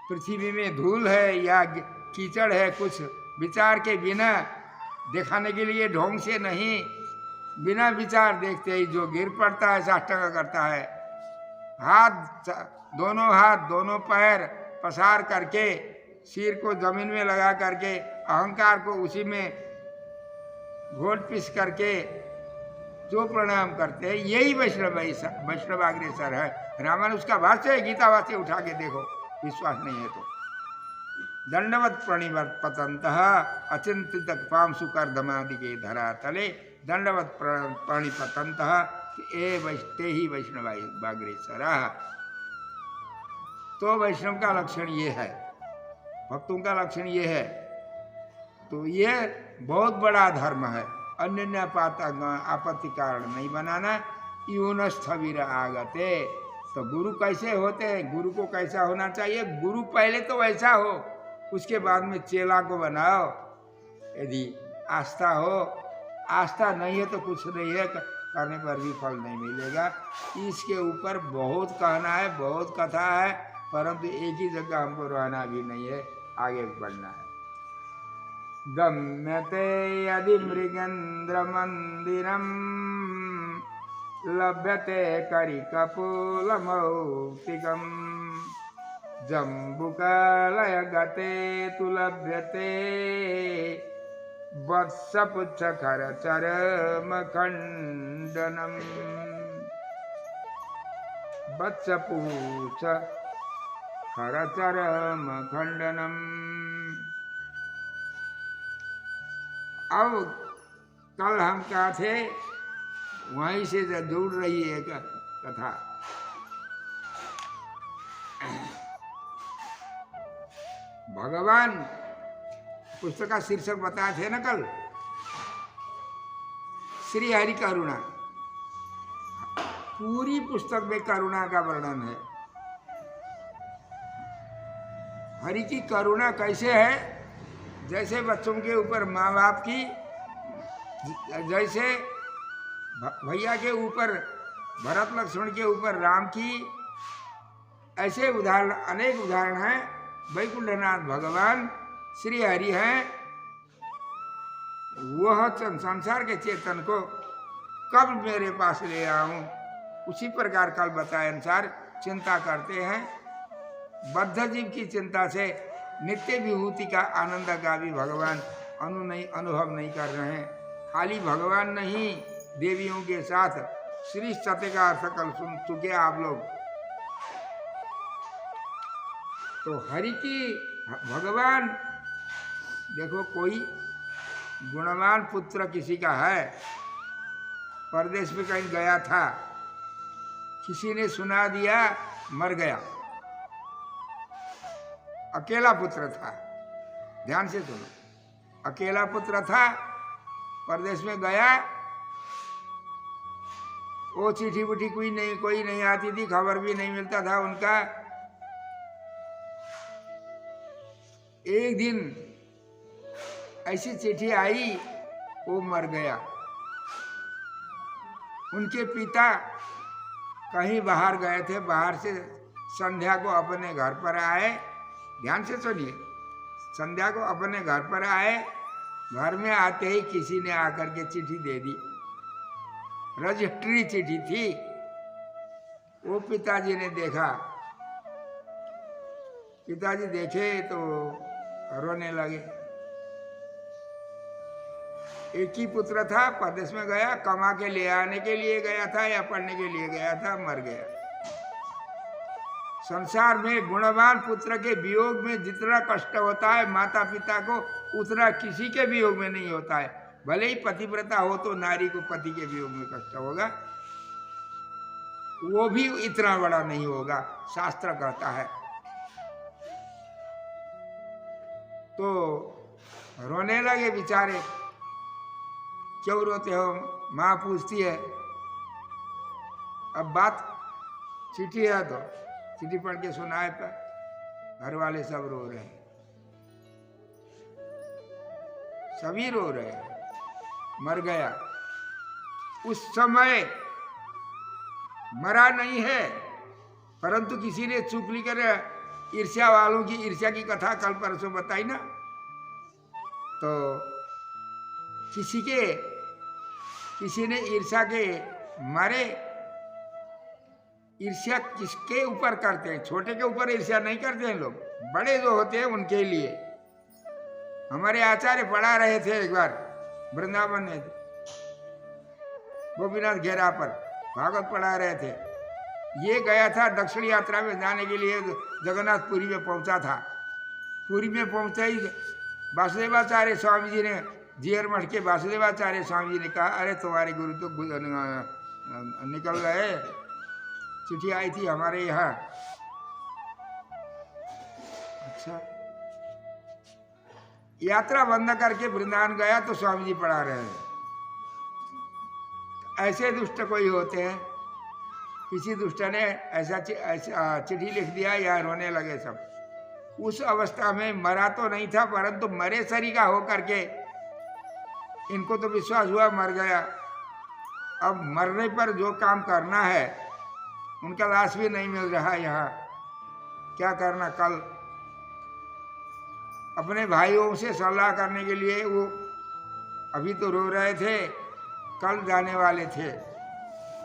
पृथ्वी में धूल है या कीचड़ है, कुछ विचार के बिना, दिखाने के लिए ढोंग से नहीं, बिना विचार देखते ही जो गिर पड़ता है, साष्टांग करता है, हाथ दोनों पैर पसार करके सिर को जमीन में लगा करके अहंकार को उसी में घोट पीस करके जो प्रणाम करते हैं, यही वैष्णव अग्रेसर है। रामानुज उसका भाष्य है, गीता भाष्य उठा के देखो, विश्वास नहीं है तो। दंडवत प्रणिवत पतंतः अचिंतित पांशु कर्दमादि के धरा तले दंडवत प्रणिपतंतः ते ही वैष्णव अग्रेसरः। तो वैष्णव का लक्षण ये है, भक्तों का लक्षण ये है। तो ये बहुत बड़ा धर्म है, अन्य आपत्ति कारण नहीं बनाना। यून स्थविर आगते। तो गुरु कैसे होते हैं, गुरु को कैसा होना चाहिए? गुरु पहले तो वैसा हो, उसके बाद में चेला को बनाओ। यदि आस्था हो, आस्था नहीं है तो कुछ नहीं है, करने पर भी फल नहीं मिलेगा। इसके ऊपर बहुत कहना है, बहुत कथा है, परंतु एक ही जगह हमको रहना भी नहीं है, आगे बढ़ना है। गम्यते यदि मृगेन्द्र मंदिरम लभ्यते करिकपोलमौक्तिकम जम्बुकालय गते तु लभ्यते वत्सपुच्छ खरचरमखण्डनम्। वत्सपुच्छ खरचरमखण्डनम्। अब कल हम कहा थे, वहीं से जुड़ रही है कथा। भगवान पुस्तक का शीर्षक बताए थे ना कल, श्री हरि करुणा। पूरी पुस्तक में करुणा का वर्णन है। हरि की करुणा कैसे है? जैसे बच्चों के ऊपर माँ बाप की, जैसे भैया के ऊपर भरत लक्ष्मण के ऊपर राम की, ऐसे उदाहरण अनेक उदाहरण हैं। वैकुंठनाथ भगवान श्री हरि हैं। वह संसार के चेतन को कब मेरे पास ले आऊं, उसी प्रकार कल बताए अनुसार चिंता करते हैं। बद्ध जीव की चिंता से नित्य विभूति का आनंद का भी भगवान अनुभव नहीं कर रहे हैं। खाली भगवान नहीं, देवियों के साथ श्री सत्य का अर्थ कल सुन चुके आप लोग। तो हरि की भगवान, देखो कोई गुणवान पुत्र किसी का है, परदेश में कहीं गया था, किसी ने सुना दिया, मर गया, अकेला पुत्र था। ध्यान से सुनो, अकेला पुत्र था, परदेश में गया, वो चिट्ठी बुठी कोई नहीं आती थी, खबर भी नहीं मिलता था उनका। एक दिन ऐसी चिट्ठी आई, वो मर गया। उनके पिता कहीं बाहर गए थे, बाहर से संध्या को अपने घर पर आए। ध्यान से सुनिए, संध्या को अपने घर पर आए। घर में आते ही किसी ने आकर के चिट्ठी दे दी, रजिस्ट्री चिट्ठी थी। वो पिताजी ने देखा, पिताजी देखे तो रोने लगे। एक ही पुत्र था, परदेश में गया, कमा के ले आने के लिए गया था या पढ़ने के लिए गया था, मर गया। संसार में गुणवान पुत्र के वियोग में जितना कष्ट होता है माता पिता को, उतना किसी के वियोग में नहीं होता है। भले ही पतिव्रता हो तो नारी को पति के वियोग में कष्ट होगा, वो भी इतना बड़ा नहीं होगा, शास्त्र कहता है। तो रोने लगे बेचारे। क्यों रोते हो? माँ पूछती है। अब बात चिट्ठी है तो चिट्ठी पढ़ के सुनाए पर घर वाले सब रो रहे हैं, सभी रो रहे हैं। मर गया। उस समय मरा नहीं है, परंतु किसी ने चुप लेकर ईर्ष्या वालों की ईर्ष्या की कथा कल परसों बताई ना, तो किसी ने ईर्ष्या के मारे। ईर्ष्या किसके ऊपर करते हैं? छोटे के ऊपर ईर्ष्या नहीं करते हैं लोग, बड़े जो होते हैं उनके लिए। हमारे आचार्य पढ़ा रहे थे एक बार वृंदावन में, गोपीनाथ घेरा पर भागवत पढ़ा रहे थे। ये गया था दक्षिण यात्रा में जाने के लिए, जगन्नाथपुरी में पहुंचा था। पुरी में पहुंचा ही वासुदेवाचार्य स्वामी जी ने, जीयर मठ के वासुदेवाचार्य स्वामी जी ने कहा, अरे तुम्हारे गुरु तो निकल गए, चिट्ठी आई थी हमारे यहाँ। अच्छा। यात्रा बंद करके वृंदावन गया तो स्वामी जी पढ़ा रहे हैं। ऐसे दुष्ट कोई होते हैं, किसी दुष्ट ने ऐसा चिट्ठी लिख दिया या रोने लगे सब। उस अवस्था में मरा तो नहीं था, परंतु मरे शरीर का होकर के इनको तो विश्वास हुआ मर गया। अब मरने पर जो काम करना है, उनका लाश भी नहीं मिल रहा यहाँ, क्या करना। कल अपने भाइयों से सलाह करने के लिए वो अभी तो रो रहे थे, कल जाने वाले थे।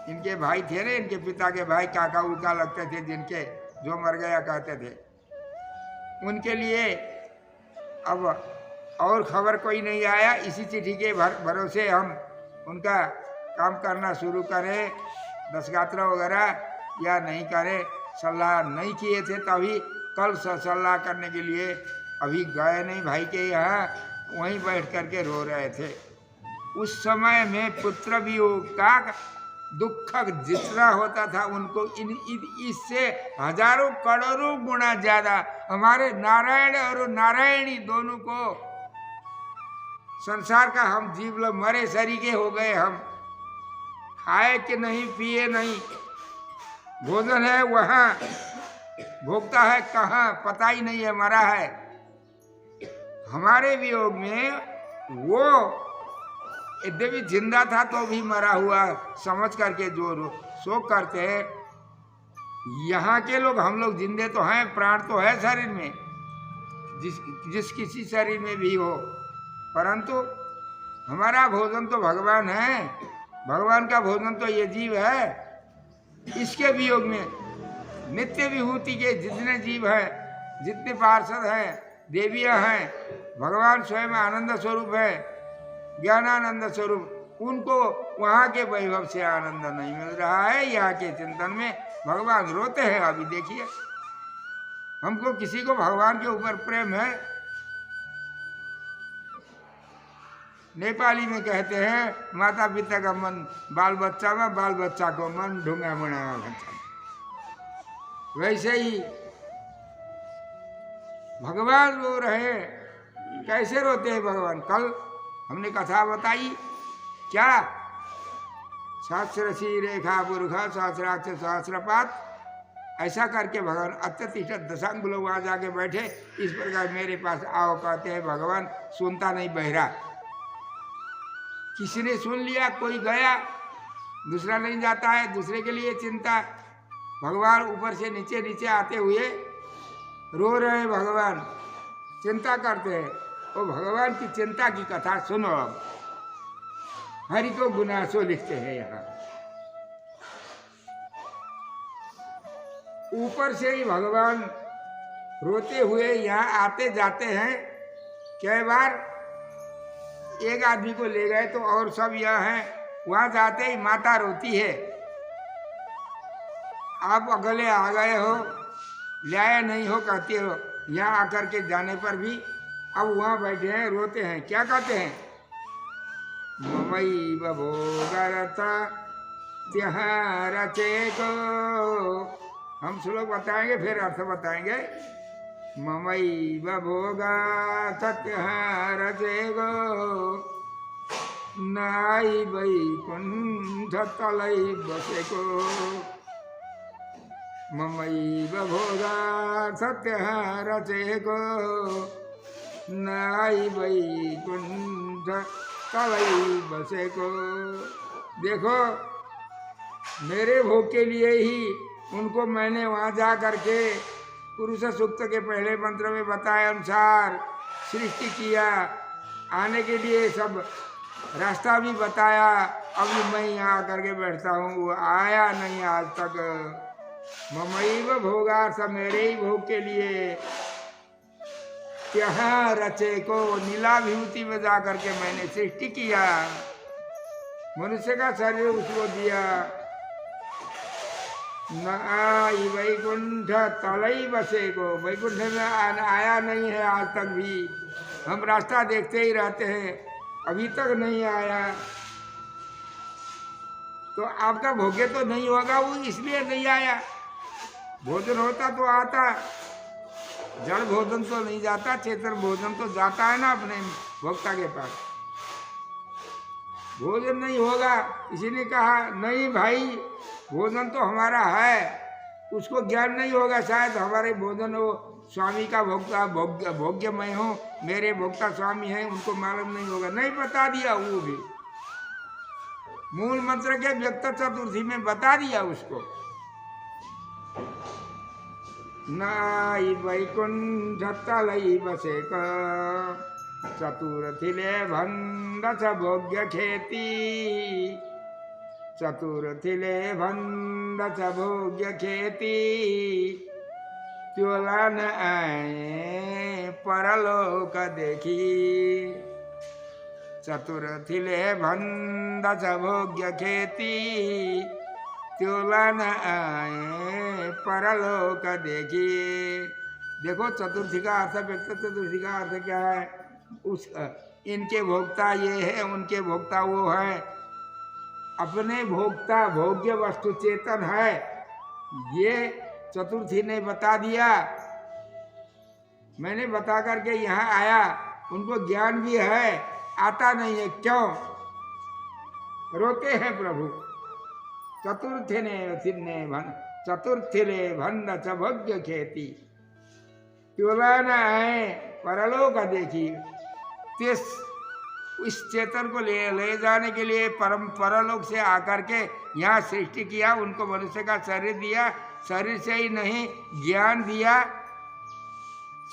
इनके भाई थे ना, इनके पिता के भाई, काका उका लगते थे जिनके, जो मर गया कहते थे, उनके लिए अब और खबर कोई नहीं आया। इसी चिट्ठी के भरोसे हम उनका काम करना शुरू करें, दशगात्र वगैरह, या नहीं करें। सलाह नहीं किए थे, तभी कल सलाह करने के लिए अभी गए नहीं भाई के यहाँ, वहीं बैठ करके रो रहे थे। उस समय में पुत्र वियोग का दुख जितना होता था उनको इससे हजारों करोड़ों गुना ज्यादा। हमारे नारायण और नारायणी दोनों को, संसार का हम जीव लोग मरे सरीके हो गए। हम खाए कि नहीं, पिए नहीं, भोजन है वहाँ, भोगता है कहाँ, पता ही नहीं है, मरा है। हमारे वियोग में वो यद्यपि जिंदा था तो भी मरा हुआ समझ करके जो शोक करते हैं। यहाँ के लोग, हम लोग जिंदे तो हैं, प्राण तो है शरीर में, जिस किसी शरीर में भी हो, परंतु हमारा भोजन तो भगवान है। भगवान का भोजन तो ये जीव है। इसके वियोग में नित्य विभूति के जितने जीव हैं, जितने पार्षद हैं, देवियां हैं, भगवान स्वयं आनंद स्वरूप है, ज्ञानानंद स्वरूप, उनको वहाँ के वैभव से आनंद नहीं मिल रहा है। यहाँ के चिंतन में भगवान रोते हैं। अभी देखिए, हमको किसी को भगवान के ऊपर प्रेम है। नेपाली में कहते हैं, माता पिता का मन बाल बच्चा में, बाल बच्चा को मन ढूंगा मुड़ा घंटा। वैसे ही भगवान रो रहे। कैसे रोते हैं भगवान? कल हमने कथा बताई क्या, सहस्रशी रेखा पुरुषा सहस्राक्ष सहस्रपात, ऐसा करके भगवान अत्यतिष्ठ दशांग लोग वहाँ जाके बैठे। इस प्रकार मेरे पास आओ कहते हैं भगवान। सुनता नहीं, बहरा। किसी ने सुन लिया, कोई गया, दूसरा नहीं जाता है, दूसरे के लिए चिंता। भगवान ऊपर से नीचे नीचे आते हुए रो रहे हैं, भगवान चिंता करते हैं। तो भगवान की चिंता की कथा सुनो। अब हरि को गुनासो लिखते हैं यहाँ। ऊपर से ही भगवान रोते हुए यहाँ आते जाते हैं। कई बार एक आदमी को ले गए तो और सब यहाँ हैं, वहाँ जाते ही माता रोती है। आप अगले आ गए हो, लाया नहीं हो कहते हो, यहाँ आकर के जाने पर भी अब वहाँ बैठे हैं, रोते हैं। क्या कहते हैं? ममई बभोगरता त्यहाँ रचे को। हम श्लोक बताएंगे फिर अर्थ बताएंगे। ममई बभोगा त्यहाँ रचे गो, नाई वैकुंठ तलई बसे को। ममई बभोगा त्यहाँ रचे को, नाई वैकुंठ तलई बसे को। देखो, मेरे भोग के लिए ही उनको मैंने वहाँ जा करके पुरुष सूक्त के पहले मंत्र में बताए अनुसार सृष्टि किया, आने के लिए सब रास्ता भी बताया। अभी मैं यहाँ आकर के बैठता हूँ, वो आया नहीं आज तक। ममैव भोगा, सब मेरे ही भोग के लिए त्यहाँ रचे को, नीला विभूति में जा करके मैंने सृष्टि किया, मनुष्य का शरीर उसको दिया। नाई वैकुंठ तलई बसे को, वैकुंठ में आया नहीं है आज तक भी। हम रास्ता देखते ही रहते हैं, अभी तक नहीं आया। तो आपका भोग्य तो नहीं होगा, वो इसलिए नहीं आया। भोजन होता तो आता, जड़ भोजन तो नहीं जाता, चेतन भोजन तो जाता है ना अपने भोक्ता के पास। भोजन नहीं होगा, इसीलिए कहा नहीं भाई, भोजन तो हमारा है, उसको ज्ञान नहीं होगा। शायद हमारे भोजन हो, स्वामी का भोक्ता भोग्य मैं हूँ, मेरे भोक्ता स्वामी हैं, उनको मालूम नहीं होगा। नहीं बता दिया, वो भी मूल मंत्र के व्यक्त चतुर्थी में बता दिया उसको। नाई वैकुंठ तलई बसे का, चतुर्थिले भंड च भोग्य खेती। चतुर्थिले भंड च भोग्य खेती, त्योलन आए परलोक देखी। चतुर्थिले भंड च भोग्य खेती, त्योलन आए परलोक देखी। देखो, चतुर्थी का अर्थ व्यक्त, चतुर्थी का अर्थ क्या है? उस इनके भोक्ता ये है, उनके भोक्ता वो है। अपने भोक्ता भोग्य वस्तु चेतन है, ये चतुर्थी ने बता दिया। मैंने बता करके यहाँ आया, उनको ज्ञान भी है, आता नहीं है। क्यों रोते हैं प्रभु? चतुर्थिले भंड च भोग्य खेती, त्योलन आए परलोक देखी। इस चेतन को ले जाने के लिए परलोक से आकर के यहाँ सृष्टि किया, उनको मनुष्य का शरीर दिया। शरीर से ही नहीं, ज्ञान दिया।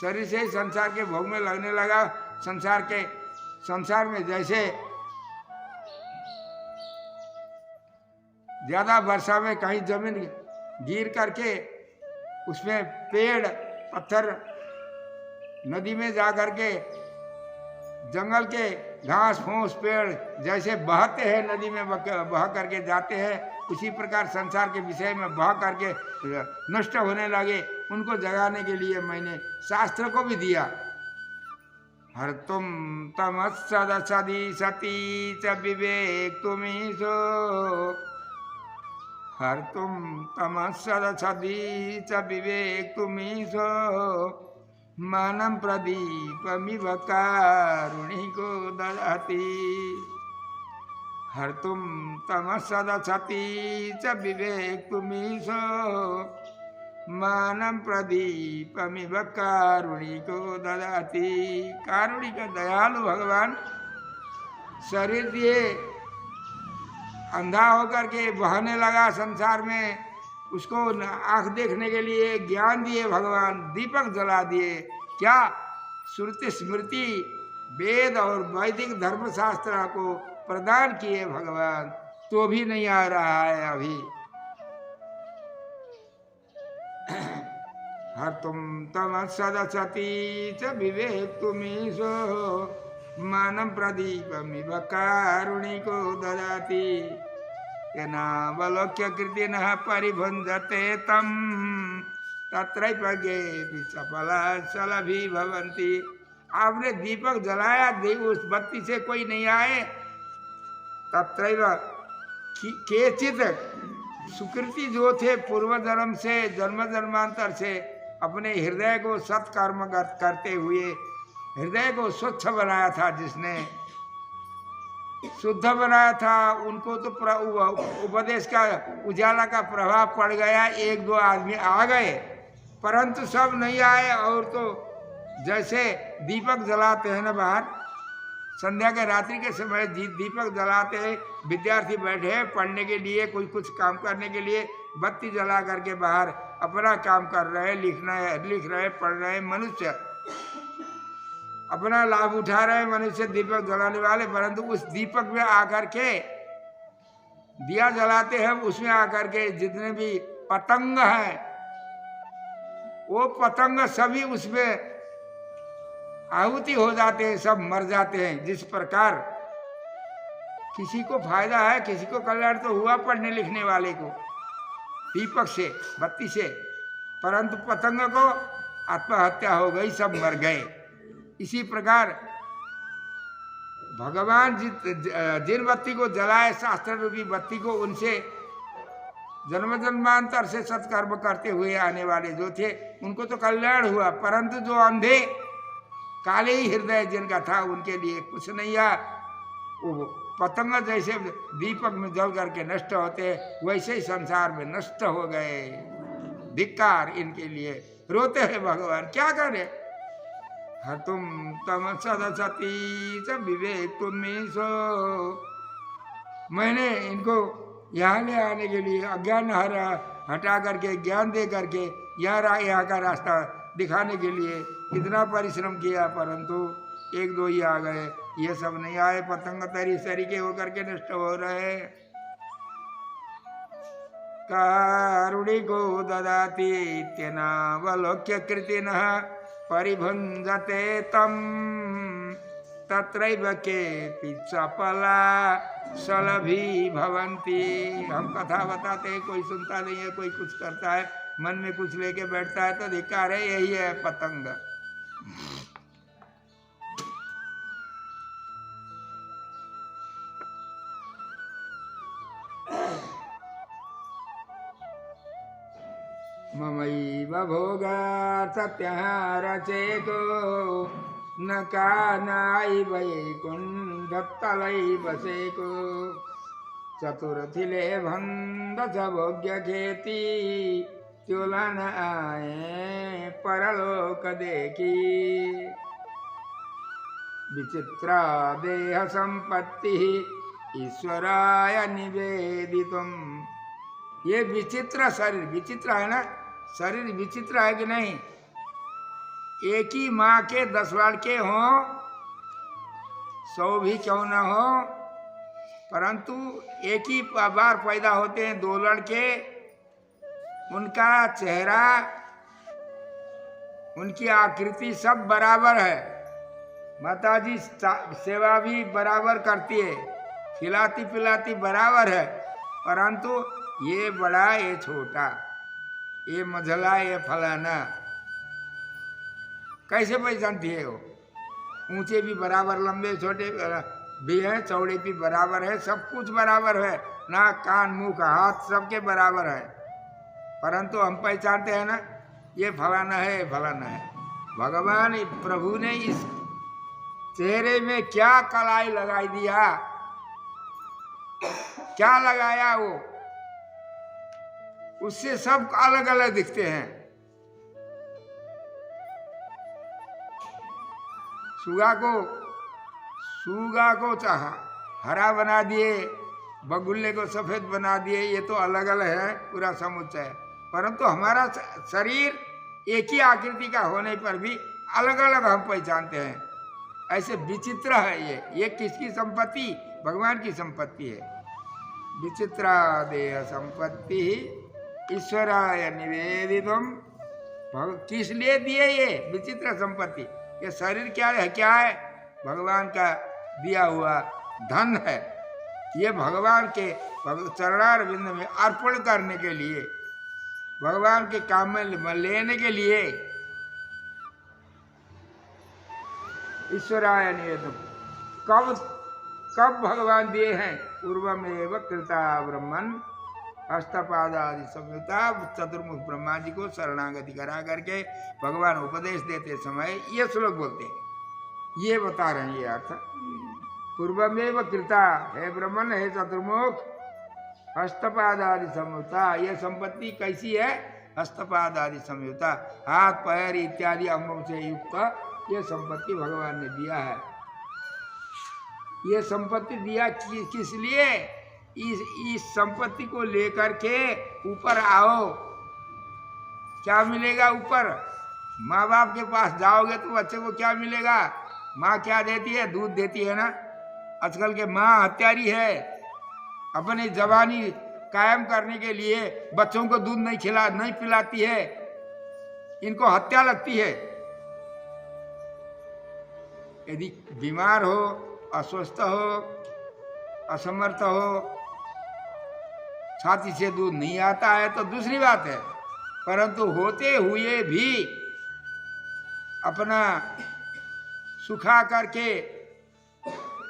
शरीर से ही संसार के भोग में लगने लगा। संसार में जैसे ज्यादा वर्षा में कहीं जमीन गिर करके उसमें पेड़ पत्थर नदी में जा करके जंगल के घास फूस पेड़ जैसे बहते हैं, नदी में बह करके जाते हैं, उसी प्रकार संसार के विषय में बह करके नष्ट होने लगे। उनको जगाने के लिए मैंने शास्त्र को भी दिया। हर तुम तमसदी सती च विवेक तुम्ही सो। हर तुम तमसदी च विवेक तुम्ही सो। मानम प्रदीपमिव कारुणिको ददाति। हर तुम तमसदी च विवेक तुम्ही सो। मानम प्रदीपमिव कारुणिको ददाति। कारुणिक दयालु भगवान शरीर दिए, अंधा होकर के बहने लगा संसार में, उसको आँख देखने के लिए ज्ञान दिए भगवान, दीपक जला दिए। क्या श्रुति स्मृति वेद और वैदिक धर्मशास्त्र को प्रदान किए भगवान, तो भी नहीं आ रहा है अभी। हर तुम तम सदसती च विवेक तुम्हीशो मानम प्रदीपमिव कारुणिको ददाति तेनावलोक्य कृतिनः परिभुञ्जते तम तत्रैपगे सफला सलभी भवन्ति। आपने दीपक जलाया, उस बत्ती से कोई नहीं आए, तत्रैव केचित सुकृति जो थे पूर्व जन्म से, जन्म जन्मांतर से अपने हृदय को सत्कर्म करते हुए हृदय को स्वच्छ बनाया था, जिसने शुद्ध बनाया था, उनको तो उपदेश का उजाला का प्रभाव पड़ गया। एक दो आदमी आ गए परंतु सब नहीं आए। और तो जैसे दीपक जलाते हैं ना बाहर, संध्या के रात्रि के समय दीपक जलाते हैं, विद्यार्थी बैठे हैं पढ़ने के लिए, कोई कुछ काम करने के लिए बत्ती जला करके बाहर अपना काम कर रहे हैं, लिख रहे पढ़ रहे हैं। मनुष्य अपना लाभ उठा रहे हैं, मनुष्य दीपक जलाने वाले, परंतु उस दीपक में आकर के दिया जलाते हैं, उसमें आकर के जितने भी पतंग हैं वो पतंग सभी उसमें आहुति हो जाते हैं, सब मर जाते हैं। जिस प्रकार किसी को फायदा है, किसी को कल्याण तो हुआ पढ़ने लिखने वाले को दीपक से, बत्ती से, परंतु पतंग को आत्महत्या हो गई, सब मर गए। इसी प्रकार भगवान जिन बत्ती को जलाए, शास्त्र रूपी बत्ती को, उनसे जन्म जन्मांतर से सत्कर्म करते हुए आने वाले जो थे उनको तो कल्याण हुआ, परंतु जो अंधे काले ही हृदय जिनका था उनके लिए कुछ नहीं आया। वो पतंग जैसे दीपक में जल करके नष्ट होते वैसे ही संसार में नष्ट हो गए। धिक्कार इनके लिए, रोते हैं भगवान, क्या करे। हर तुम तम सदसती च विवेक तुम्हीशो, मैंने इनको यहाँ ले आने के लिए अज्ञान हटा करके ज्ञान दे करके यहाँ का रास्ता दिखाने के लिए कितना परिश्रम किया, परंतु एक दो ही आ गए, ये सब नहीं आए। पतंग तरीके होकर के नष्ट हो रहे। कारुणिको ददाति तेनावलोक्य कृतिनः परिभुञ्जते तम तत्रैव केऽपि चपला शलभी भवन्ति। हम कथा बताते हैं, कोई सुनता नहीं है, कोई कुछ करता है, मन में कुछ लेके बैठता है, तो धिक्कार है। यही है पतंग। ममैव भोगार्थत्यः रचेतो न कानाय वैकुण्ठतलैव सेको चतुरथिले भंद च भोग्य खेती चुलन आए परलोक देखी। विचित्रा देह संपत्ति ईश्वराय निवेदितुम। ये विचित्र शरीर, विचित्र है ना, शरीर विचित्र है कि नहीं। एक ही माँ के 10 लड़के हों, 100 भी क्यों न हो, परंतु एक ही बार पैदा होते हैं 2 लड़के, उनका चेहरा, उनकी आकृति सब बराबर है। माताजी सेवा भी बराबर करती है, खिलाती पिलाती बराबर है, परंतु ये बड़ा ये छोटा, ये मझला ये फलाना, कैसे पहचानती है वो। ऊंचे भी बराबर, लंबे छोटे भी हैं, चौड़े भी बराबर है, सब कुछ बराबर है, नाक कान मुंह हाथ सबके बराबर है, परंतु हम पहचानते हैं ना, ये फलाना है, ये फलाना है। भगवान प्रभु ने इस चेहरे में क्या कलाई लगाई दिया, क्या लगाया वो, उससे सब अलग अलग दिखते हैं। सुगा को चाहा हरा बना दिए, बगुल्ले को सफेद बना दिए, ये तो अलग अलग है पूरा समुच्चय, परंतु हमारा शरीर एक ही आकृति का होने पर भी अलग अलग हम पहचानते हैं। ऐसे विचित्र है ये किसकी संपत्ति? भगवान की संपत्ति है। विचित्रा देह संपत्ति ईश्वराय निवेदितम। किस लिए दिए ये विचित्र संपत्ति? ये शरीर क्या है? क्या है? भगवान का दिया हुआ धन है। ये भगवान के चरणार बिंद में अर्पण करने के लिए, भगवान के काम में लेने के लिए। ईश्वराय नियतम। कब कब भगवान दिए हैं? पूर्वमेव कृता ब्रह्मन हस्तपादादि संयुक्ता। चतुर्मुख ब्रह्मा जी को शरणागति करा करके भगवान उपदेश देते समय ये श्लोक बोलते हैं, ये बता रहे हैं ये अर्थ। पूर्वमेव कृता, हे ब्रह्मन हे चतुर्मुख, हस्तपादादि संयुक्ता। ये संपत्ति कैसी है? हस्तपादादि संयुक्ता, हाथ पैर इत्यादि अंगों से युक्त ये संपत्ति भगवान ने दिया है। ये संपत्ति दिया किस लिए? इस संपत्ति को लेकर के ऊपर आओ। क्या मिलेगा ऊपर? माँ बाप के पास जाओगे तो बच्चे को क्या मिलेगा? माँ क्या देती है? दूध देती है ना। आजकल के माँ हत्यारी है। अपनी जवानी कायम करने के लिए बच्चों को दूध नहीं पिलाती है। इनको हत्या लगती है। यदि बीमार हो, अस्वस्थ हो, असमर्थ हो, छाती से दूध नहीं आता है तो दूसरी बात है, परंतु होते हुए भी अपना सुखा करके,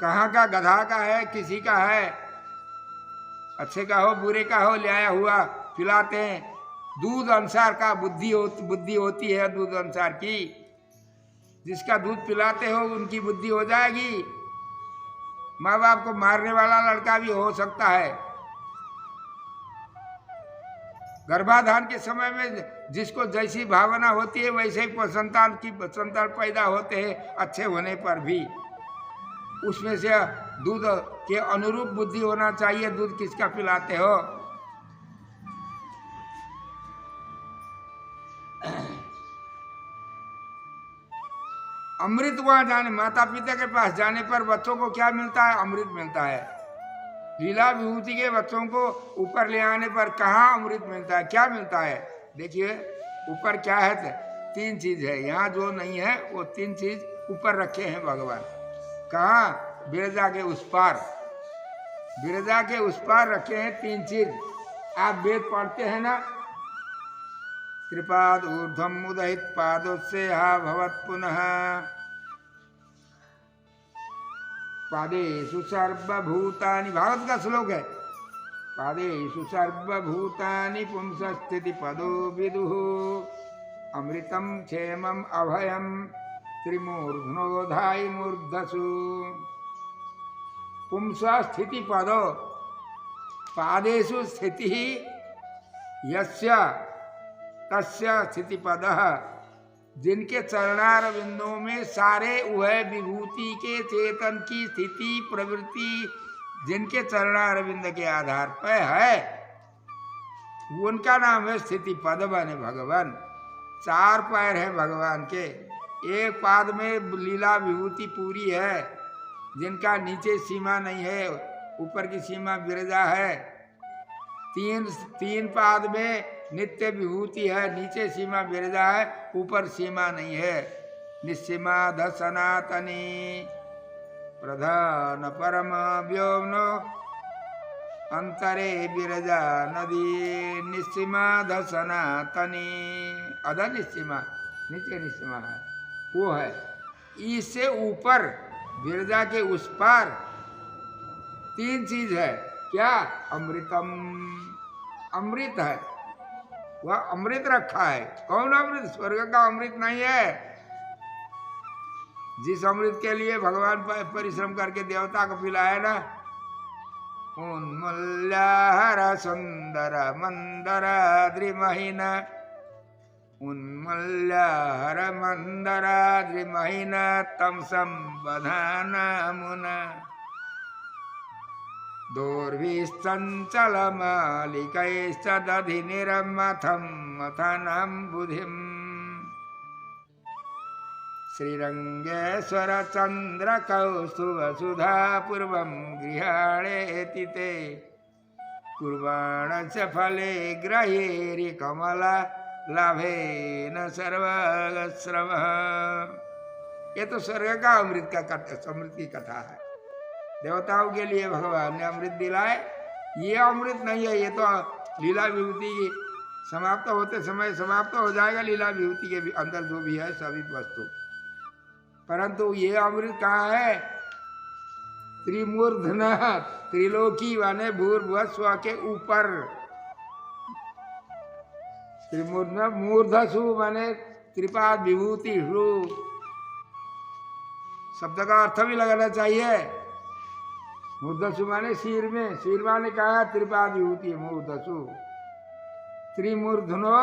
कहाँ का गधा का है, किसी का है, अच्छे का हो बुरे का हो, ले आया हुआ पिलाते हैं। दूध अनुसार का बुद्धि होती है, दूध अनुसार की। जिसका दूध पिलाते हो उनकी बुद्धि हो जाएगी। माँ बाप को मारने वाला लड़का भी हो सकता है। गर्भाधान के समय में जिसको जैसी भावना होती है वैसे ही संतान पैदा होते हैं। अच्छे होने पर भी उसमें से दूध के अनुरूप बुद्धि होना चाहिए। दूध किसका पिलाते हो? अमृत वहां जाने, माता पिता के पास जाने पर बच्चों को क्या मिलता है? अमृत मिलता है। लीला विभूति के बच्चों को ऊपर ले आने पर कहाँ अमृत मिलता है? क्या मिलता है? देखिए ऊपर क्या है? तीन चीज है। यहाँ जो नहीं है वो तीन चीज ऊपर रखे हैं भगवान। कहाँ? बिरजा के उस पार, बिरजा के उस पार रखे हैं तीन चीज। आप वेद पढ़ते हैं ना? कृपाद ऊर्ध्वम उदहित पादोस्य हा भवत पुनः पादेषु सर्वभूतानि। भागवत का श्लोक है। पादेषु सर्वभूतानि पुंसस्थिति पदो विदुः अमृतम क्षेमम अभयम त्रिमूर्ध्नोधाय मूर्धसु। पुंसा स्थिति पदो, पादेषु स्थिति यस्य तस्य स्थिति पदः। जिनके चरणार बिंदुओं में सारे वह विभूति के चेतन की स्थिति प्रवृत्ति जिनके चरणार बिंद के आधार पर है, उनका नाम है स्थिति पद बने भगवान। चार पैर है भगवान के, एक पाद में लीला विभूति पूरी है, जिनका नीचे सीमा नहीं है, ऊपर की सीमा बिरजा है। तीन पाद में नित्य विभूति है, नीचे सीमा बिरजा है, ऊपर सीमा नहीं है। निस्सीमा ध सनातनी प्रधान परम व्योमनो अंतरे बिरजा नदी। निस्सीमा ध सनातनी, अध निस्सीमा, नीचे निस्सीमा है, वो है। इससे ऊपर बिरजा के उस पार तीन चीज है। क्या? अमृतम, अमृत है। वह अमृत रखा है। कौन अमृत? स्वर्ग का अमृत नहीं है। जिस अमृत के लिए भगवान परिश्रम करके देवता को पिलाया ना, उन्मूल्यहर सुंदर मंदर द्रिमहीन, उन्मूल्यहर मंदर द्रिमहीन तम संबधान मुना दोर्भिश्चञ्चल मालिकैश्च दधि निरमथं मथनं बुधिम्। श्रीरंगेश्वर चंद्र कौस्तुभ सुधा पूर्वं गृहाणेति ते कुर्वाणस्य फले ग्रहेरि कमला लाभे न सर्वश्रव। ये तो स्वर्ग का अमृत की कथा है। देवताओं के लिए भगवान ने अमृत दिलाए। ये अमृत नहीं है, ये तो लीला विभूति की समाप्त होते समय समाप्त हो जाएगा। लीला विभूति के अंदर जो भी है सभी वस्तु, परंतु ये अमृत कहाँ है? त्रिमूर्धन, त्रिलोकी माने भूर्भुव स्व के ऊपर। त्रिमूर्धन, मूर्धसु माने त्रिपाद विभूति रूप। शब्द का अर्थ भी लगाना चाहिए। मूर्धसु माने सिर में, सिर माने कहा त्रिपाद विभूति है मूर्धसु। त्रिमूर्धनो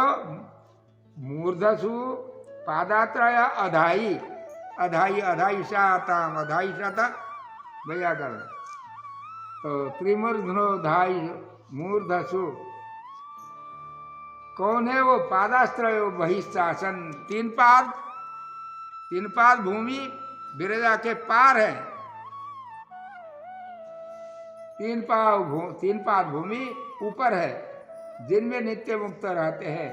मूर्धसु पादात्रय अधाई, अधाई अधाई शाताम, अधाई शाता भैया कर। तो त्रिमूर्धनो धाई मूर्धसु कौन है वो? पादास्त्रयो बहिशासन, तीन पाद भूमि विरजा के पार है। तीन पाद भूमि ऊपर है, जिनमें नित्य मुक्त रहते हैं।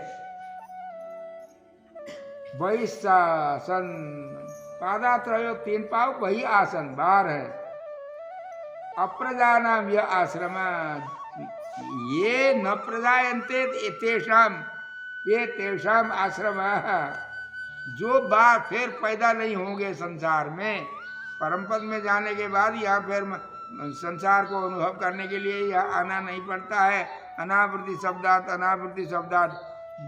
बहिशासन पादात्रयो, तीन पाव वही आसन बाहर है। अप्रजानाम यह आश्रम, ये न प्रजायन्ते तेषाम, ये तेषाम आश्रम, जो बार फिर पैदा नहीं होंगे संसार में। परम पद में जाने के बाद यहाँ फिर संसार को अनुभव करने के लिए यहाँ आना नहीं पड़ता है। अनावृत्ति शब्दात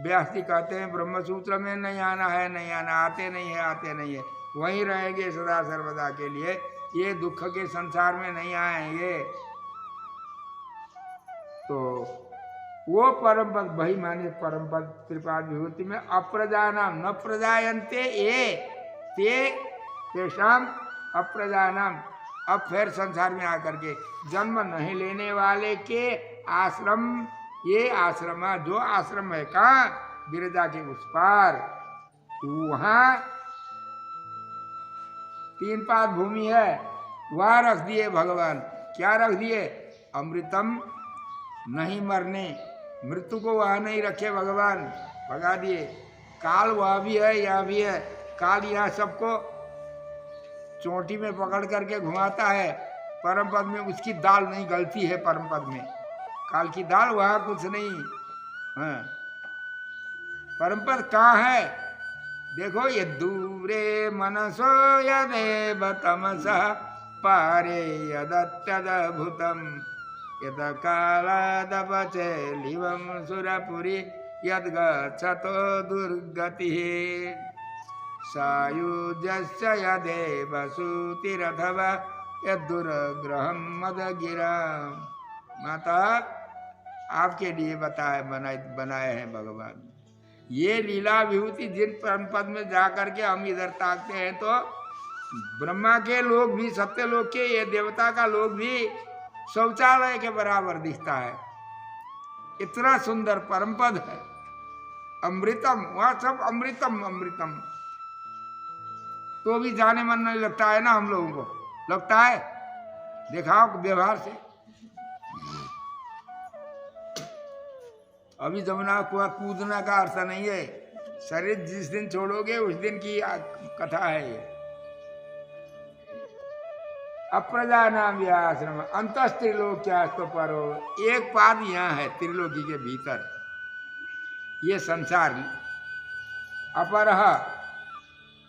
व्यास जी कहते हैं ब्रह्मसूत्र में नहीं आना है, नहीं आना, आते नहीं है, वहीं रहेंगे सदा सर्वदा के लिए। ये दुख के संसार में नहीं आएंगे। तो वो परम पद वही माने परम पद त्रिपाद विभूति में। अप्रजानाम न प्रजायन्ते ये ते तेषाम अप्रजानाम, अब फिर संसार में आकर के जन्म नहीं लेने वाले के आश्रम, ये आश्रम, जो आश्रम है कहाँ? विरजा के उस पार, वहाँ तीन पाद भूमि है, वहाँ रख दिए भगवान। क्या रख दिए? अमृतम, नहीं मरने, मृत्यु को वहाँ नहीं रखे भगवान, भगा दिए। काल वहाँ भी है, यहाँ भी है। काल यहाँ सबको चोटी में पकड़ करके घुमाता है, परम पद में उसकी दाल नहीं गलती है। परम पद में काल की दाल, वहाँ कुछ नहीं है। परम पद कहाँ है? देखो, ये दूरे मनसो यदेव तमसः पारे यदत्यद्भुतम् यद कालादपचे लिवं सुरपुरी यद्गच्छतो दुर्गतिः सायुज्यस्य यदेव सूतिरथवा यद्दुर्ग्रहं मदगिरा। माता, आपके लिए बनाए हैं भगवान। ये लीला विभूति जिन परम पद में जाकर के हम इधर ताकते हैं, तो ब्रह्मा के लोग भी, सत्य लोग के, ये देवता का लोग भी शौचालय के बराबर दिखता है। इतना सुंदर परम पद है। अमृतम, वहाँ सब अमृतम, तो भी जाने मन नहीं लगता है ना हम लोगों को? लगता है? दिखाओ व्यवहार से। अभी जमुना कुआं कूदना का अर्थ नहीं है। शरीर जिस दिन छोड़ोगे उस दिन की कथा है ये। अप्रजानाम यह आश्रम अंतस त्रिलोक्यास्तु परो, एक पाद यहाँ है त्रिलोकी के भीतर, ये संसार। अपरह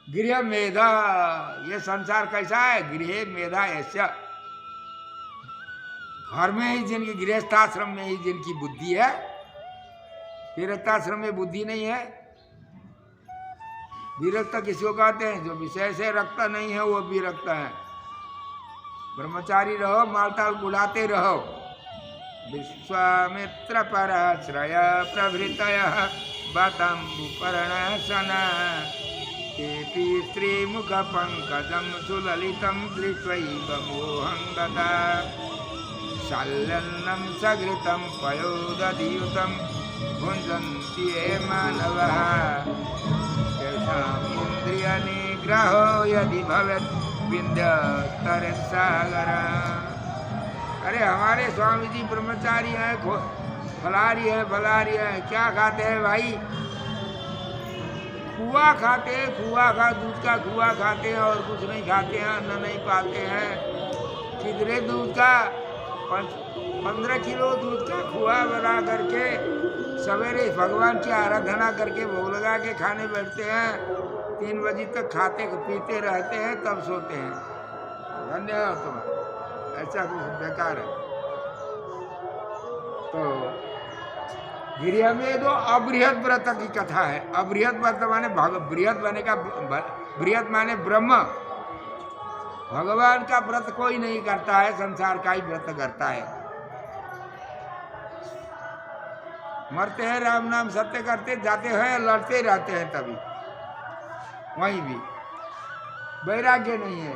गृह मेधा, ये संसार कैसा है? गृह मेधा ऐसा, घर में ही जिनकी, गृहस्थाश्रम में ही जिनकी बुद्धि है। विरक्ताश्रम में बुद्धि नहीं है। विरक्त किसको कहते हैं? जो विषय से रक्त नहीं है वो विरक्त है। ब्रह्मचारी रहो, मालताल बुलाते रहो। विश्वामित्र पर श्रय प्रभृतय बतंबुपर्णसन तेपि श्रीमुख पंकजं सुललितं दृष्ट्वैव मोहं गता शाल्यन्नं सघृतं पयोदधियुतं भुञ्जन्ति ये मानवः तेषाम् इन्द्रियनिग्रहो यदि भवेत् विन्ध्यस्तरसागर। अरे हमारे स्वामी जी ब्रह्मचारी हैं, फलारी है, क्या खाते हैं भाई? खुआ खाते हैं, दूध का खुआ खाते हैं और कुछ नहीं खाते हैं, अन्न नहीं पाते हैं। कितने दूध का 15 किलो दूध का खुआ बना करके सवेरे भगवान की आराधना करके भोग लगा के खाने बैठते हैं। 3 बजे तक खाते पीते रहते हैं, तब सोते हैं। धन्य हो तुम, ऐसा कुछ बेकार है। तो गिरिया में दो अबृहद व्रत की कथा है। अबृहद व्रत माने बृहद बने का, बृहद माने ब्रह्म। भगवान का व्रत कोई नहीं करता है, संसार का ही व्रत करता है। मरते हैं, राम नाम सत्य करते जाते हैं, लड़ते रहते हैं, तभी वहीं भी वैराग्य नहीं है।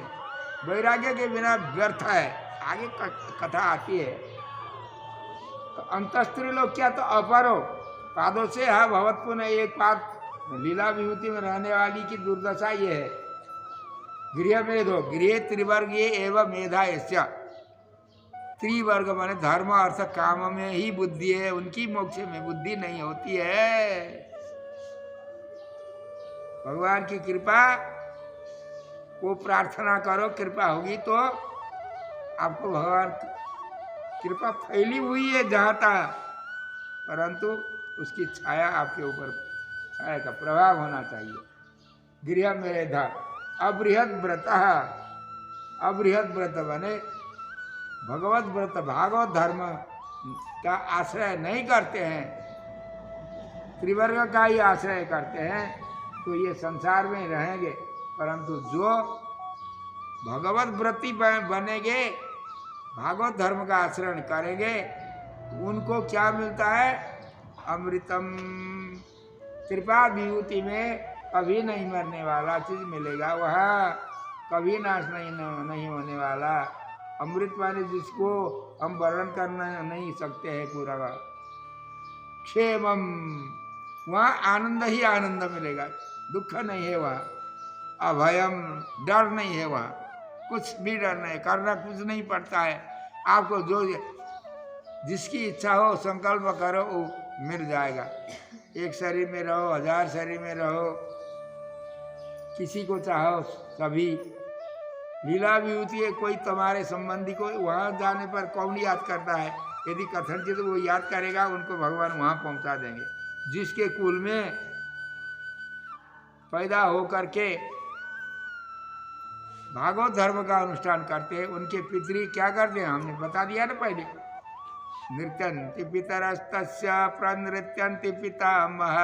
वैराग्य के बिना व्यर्थ है। आगे कथा आती है। तो अंतस्त्री लोग क्या, तो अपरो पादों से हा भवत पुनः। एक पाद लीला विभूति में रहने वाली की दुर्दशा ये है। गृह मेधो, गृह त्रिवर्गीय एवं मेधा ऐसा। त्रिवर्ग माने धर्म अर्थ काम में ही बुद्धि है, उनकी मोक्ष में बुद्धि नहीं होती है। भगवान की कृपा को प्रार्थना करो, कृपा होगी तो आपको भगवान कृपा फैली हुई है जहाँ तक, परंतु उसकी छाया आपके ऊपर, छाया का प्रभाव होना चाहिए। गृह मेधा अबृहद व्रत। अबृहद व्रत बने भगवत व्रत, भागवत धर्म का आश्रय नहीं करते हैं, त्रिवर्ग का ही आश्रय करते हैं, तो ये संसार में रहेंगे। परंतु जो भगवत व्रती बनेंगे, भागवत धर्म का आचरण करेंगे, उनको क्या मिलता है? अमृतम। कृपा विभूति में कभी नहीं मरने वाला चीज मिलेगा, वह कभी नाश नहीं होने वाला। अमृत माने जिसको हम वर्णन करना नहीं सकते हैं पूरा। क्षेमम, वहाँ आनंद ही आनंद मिलेगा, दुख नहीं है वहाँ। अभयम, डर नहीं है वहाँ, कुछ भी डर नहीं, करना कुछ नहीं पड़ता है। आपको जो जिसकी इच्छा हो संकल्प करो, वो मिल जाएगा। एक शरीर में रहो, 1000 शरीर में रहो, किसी को चाहो सभी। लीला विभूति है, कोई तुम्हारे संबंधी को वहाँ जाने पर कौन याद करता है? यदि कथनचित वो याद करेगा, उनको भगवान वहाँ पहुँचा देंगे। जिसके कुल में पैदा हो करके भागवत धर्म का अनुष्ठान करते हैं, उनके पितरी क्या करते हैं? हमने बता दिया ना पहले। नृत्यंति पितरस्तस्य प्रनृत्यंति पितामह,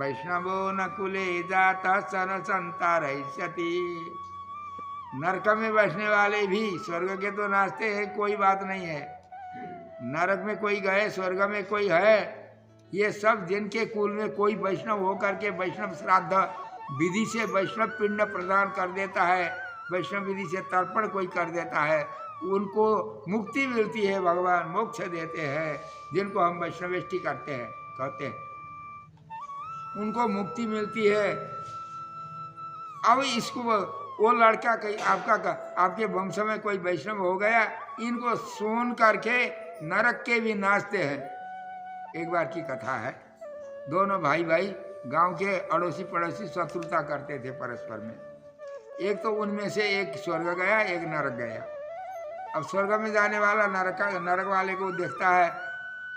वैष्णवो न कुले जातः सन संतारयिष्यति। नरक में बैठने वाले भी स्वर्ग के तो नाचते हैं, कोई बात नहीं है। नरक में कोई गए, स्वर्ग में कोई है, ये सब जिनके कुल में कोई वैष्णव हो करके वैष्णव श्राद्ध विधि से वैष्णव पिंड प्रदान कर देता है, वैष्णव विधि से तर्पण कोई कर देता है, उनको मुक्ति मिलती है, भगवान मोक्ष देते हैं। जिनको हम वैष्णवेष्टि करते हैं, कहते हैं, उनको मुक्ति मिलती है। अब इसको वो लड़का कहीं आपके वंश में कोई वैष्णव हो गया, इनको सुन करके नरक के भी नाचते हैं। एक बार की कथा है, दोनों भाई गांव के अड़ोसी पड़ोसी शत्रुता करते थे परस्पर में। एक तो उनमें से एक स्वर्ग गया, एक नरक गया। अब स्वर्ग में जाने वाला नरक वाले को देखता है,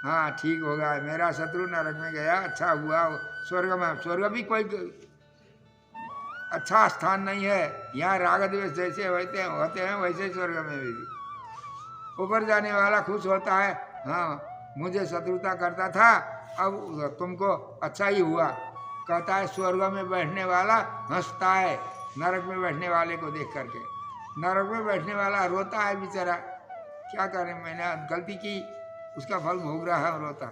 हाँ ठीक होगा, मेरा शत्रु नरक में गया, अच्छा हुआ। स्वर्ग भी कोई अच्छा स्थान नहीं है, यहाँ राग द्वेष जैसे होते हैं वैसे स्वर्ग में भी। ऊपर जाने वाला खुश होता है, हाँ मुझे शत्रुता करता था, अब तुमको अच्छा ही हुआ। कहता है स्वर्ग में बैठने वाला हंसता है नरक में बैठने वाले को देख करके। नरक में बैठने वाला रोता है बेचारा, क्या करें, मैंने गलती की, उसका फल भोग रहा है, रोता।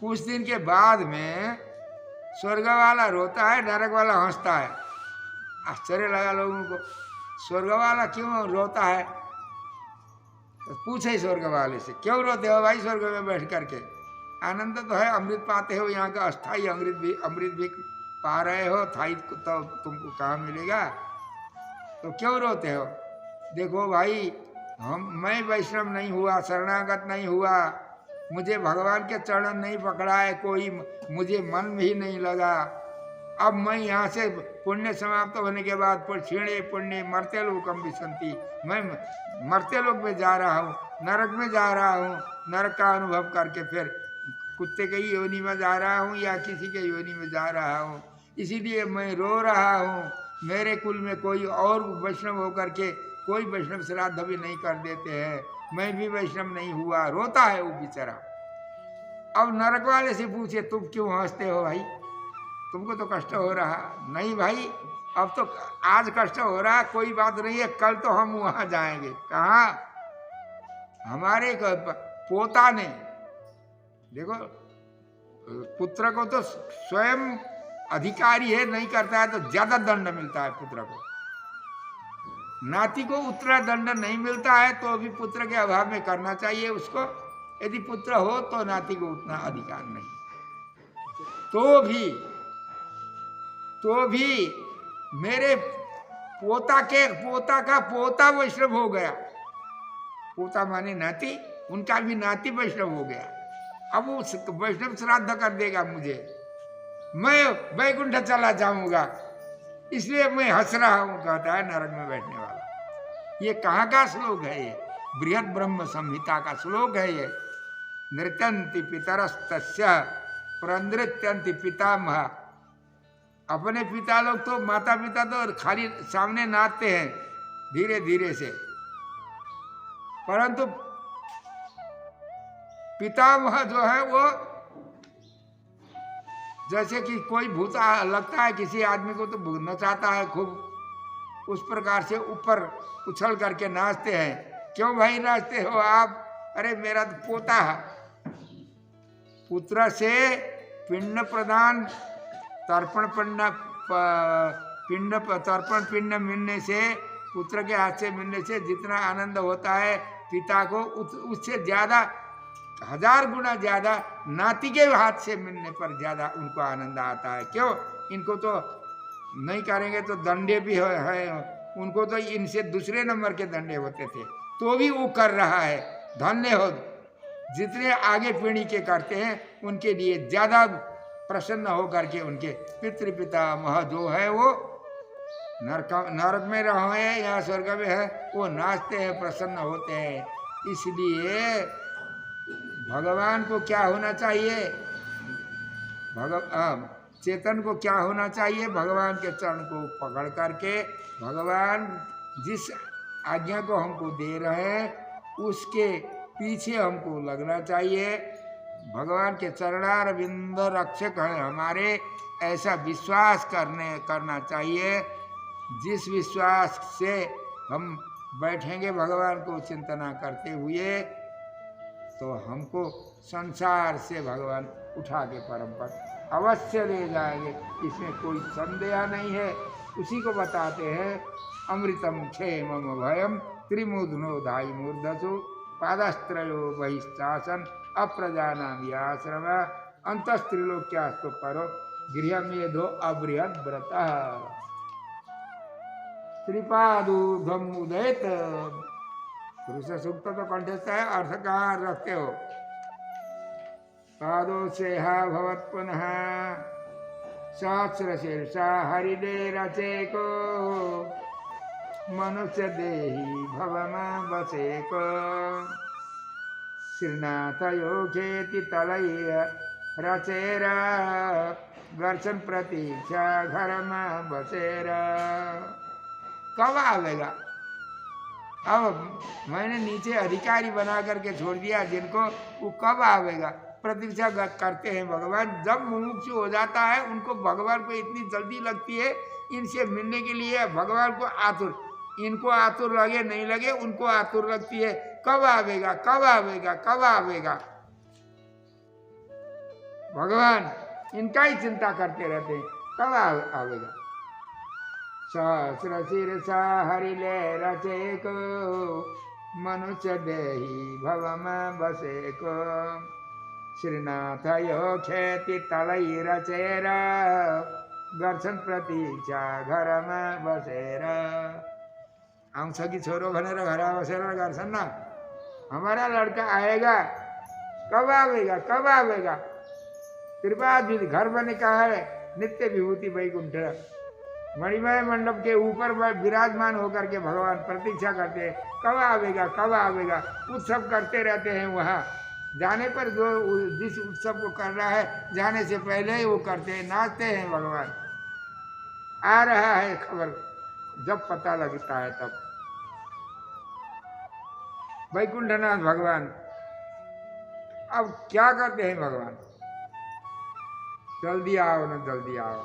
कुछ दिन के बाद में स्वर्ग वाला रोता है, नरक वाला हंसता है। आश्चर्य लगा लोगों को, स्वर्ग वाला क्यों रोता है? तो पूछे स्वर्ग वाले से, क्यों रोते हो भाई स्वर्ग में बैठ करके? आनंद तो है, अमृत पाते हो, यहाँ का अस्थाई अमृत भी पा रहे हो, थाई तो तुमको कहाँ मिलेगा, तो क्यों रोते हो? देखो भाई, मैं वैष्णव नहीं हुआ, शरणागत नहीं हुआ, मुझे भगवान के चरण नहीं पकड़ा है कोई, मुझे मन भी नहीं लगा। अब मैं यहाँ से पुण्य समाप्त होने के बाद क्षीणे पुण्य मरते लोकम विसंति, मैं मरते लोक में जा रहा हूँ, नरक में जा रहा हूँ, नरक का अनुभव करके फिर कुत्ते के योनि में जा रहा हूँ या किसी के योनि में जा रहा हूँ। इसीलिए मैं रो रहा हूँ। मेरे कुल में कोई और वैष्णव होकर के कोई वैष्णव श्राद्ध भी नहीं कर देते हैं, मैं भी वैष्णव नहीं हुआ, रोता है वो बेचारा। अब नरक वाले से पूछे तुम क्यों हंसते हो भाई, तुमको तो कष्ट हो रहा? नहीं भाई, अब तो आज कष्ट हो रहा, कोई बात नहीं है, कल तो हम वहां जाएंगे। कहाँ? हमारे पोता ने, देखो पुत्र को तो स्वयं अधिकारी है, नहीं करता है तो ज्यादा दंड मिलता है पुत्र को। नाती को उतना दंड नहीं मिलता है तो भी पुत्र के अभाव में करना चाहिए उसको। यदि पुत्र हो तो नाती को उतना अधिकार नहीं। तो भी मेरे पोता का पोता वैष्णव हो गया। पोता माने नाती, उनका भी नाती वैष्णव हो गया। अब वो वैष्णव श्राद्ध कर देगा मुझे, मैं वैकुंठ चला जाऊंगा, इसलिए मैं हंस रहा हूं, कहता है नरक में बैठने वाला। ये कहाँ का श्लोक है? ये बृहद ब्रह्म संहिता का श्लोक है। ये नृत्यंति पितरस्तस्य प्रनृत्यंति पितामह। अपने पिता लोग तो, माता पिता तो खाली सामने नाचते हैं धीरे धीरे से, परंतु पितामह जो है वो जैसे कि कोई भूत लगता है किसी आदमी को तो नचाता है खूब, उस प्रकार से ऊपर उछल करके नाचते हैं। क्यों भाई नाचते हो आप? अरे मेरा तो पोता है। पुत्र से पिंड प्रदान तर्पण पिंड मिलने से, पुत्र के हाथ से मिलने से जितना आनंद होता है पिता को, उससे ज्यादा 1000 गुना ज्यादा नाती के हाथ से मिलने पर ज्यादा उनको आनंद आता है। क्यों? इनको तो नहीं करेंगे तो दंडे भी है, उनको तो इनसे दूसरे नंबर के दंडे होते थे, तो भी वो कर रहा है। धन्य हो, जितने आगे पीढ़ी के करते हैं उनके लिए ज्यादा प्रसन्न होकर के उनके पितृपिता मह जो है वो नरक में रहे या स्वर्ग में है, वो नाचते हैं, प्रसन्न होते हैं। इसलिए भगवान को क्या होना चाहिए? चेतन को क्या होना चाहिए? भगवान के चरण को पकड़ करके, भगवान जिस आज्ञा को हमको दे रहे हैं उसके पीछे हमको लगना चाहिए। भगवान के चरणारविंद रक्षक हैं हमारे, ऐसा विश्वास करना चाहिए। जिस विश्वास से हम बैठेंगे भगवान को चिंतना करते हुए, तो हमको संसार से भगवान उठा के परम पद अवश्य ले जाएंगे, इसमें कोई संदेह नहीं है। उसी को बताते हैं, अमृतम क्षेमम भयम त्रिमूर्धनो धाई मूर्धसु पादस्त्रयो बहिश्चासन अप्रजानामि आश्रम अंतस्त्रिलोक्यास्तु परो गृहमेधो अबृहद व्रतः त्रिपादूर्ध्वम उदयत। पुरुष सूक्त तो कंठस्थ है, अर्थ कहाँ रखते हो? पादो सेहा भवत पुनः सहस्र शीर्षा हरिदे रचेको मनुष्य देही भवमा बसेको श्रीनाथ योगेति तलय रचेरा दर्शन प्रतीक्षा घर में बसेरा। कब आवेगा? अब मैंने नीचे अधिकारी बना करके छोड़ दिया जिनको, वो कब आवेगा? प्रतीक्षा करते हैं भगवान। जब मुमुक्षु हो जाता है उनको भगवान को इतनी जल्दी लगती है इनसे मिलने के लिए, भगवान को आतुर, इनको आतुर लगे नहीं लगे उनको आतुर लगती है, कब आवेगा, कब आवेगा, कब आवेगा। भगवान इनका ही चिंता करते रहते हैं, कब आवेगा। सहस्र शीर्षा हरिले रचेको मनुष्य देही भवम बसेको श्रीनाथ यो खेती तलई रचेरा दर्शन प्रतीक्षा घर में बसेरा। आउँछ कि छोरो भनेर घर बसेर गर्छन् न। हमारा लड़का आएगा, कब आवेगा, कब आवेगा। कृपा दीदी घर बने कहा है, नित्य विभूति वैकुंठ मणिमय मंडप के ऊपर विराजमान होकर के भगवान प्रतीक्षा करते हैं, कब आवेगा कब आवेगा। उत्सव करते रहते हैं वहाँ जाने पर, जो जिस उत्सव को कर रहा है जाने से पहले ही वो करते हैं, नाचते हैं भगवान। आ रहा है खबर जब पता लगता है तब। वैकुंठनाथ भगवान अब क्या करते हैं भगवान, जल्दी आओ ना जल्दी आओ।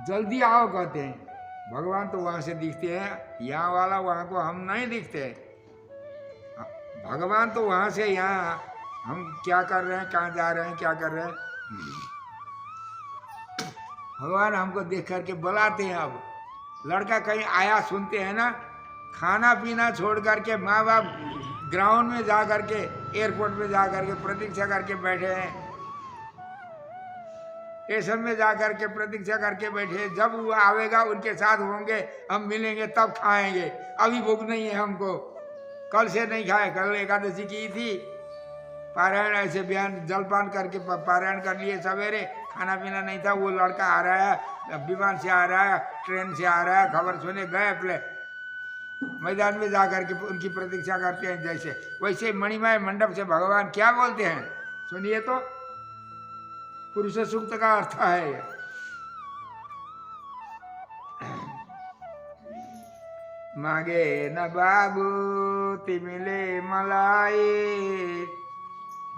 जल्दी आओ कहते हैं भगवान, तो वहां से दिखते हैं, यहाँ वाला वहां को हम नहीं दिखते। भगवान तो वहां से यहाँ, हम क्या कर रहे हैं, कहाँ जा रहे हैं, क्या कर रहे हैं, भगवान हमको देख करके बुलाते हैं। अब लड़का कहीं आया सुनते हैं ना, खाना पीना छोड़ करके माँ बाप ग्राउंड में जा करके, एयरपोर्ट में जा करके प्रतीक्षा करके बैठे हैं, स्टेशन में जा करके प्रतीक्षा करके बैठे, जब वो आवेगा उनके साथ होंगे, हम मिलेंगे तब खाएंगे। अभी भूख नहीं है हमको, कल से नहीं खाए, कल एकादशी की थी, पारायण ऐसे बयान जलपान करके पारायण कर लिए सवेरे, खाना पीना नहीं था। वो लड़का आ रहा है, विमान से आ रहा है, ट्रेन से आ रहा है, खबर सुने गए अपने मैदान में जा करके उनकी प्रतीक्षा करते हैं। जैसे वैसे मणिमय मंडप से भगवान क्या बोलते हैं सुनिए तो, पुरुष सूक्त का अर्थ है ये। मागे न बाबू तिमिले मलाई,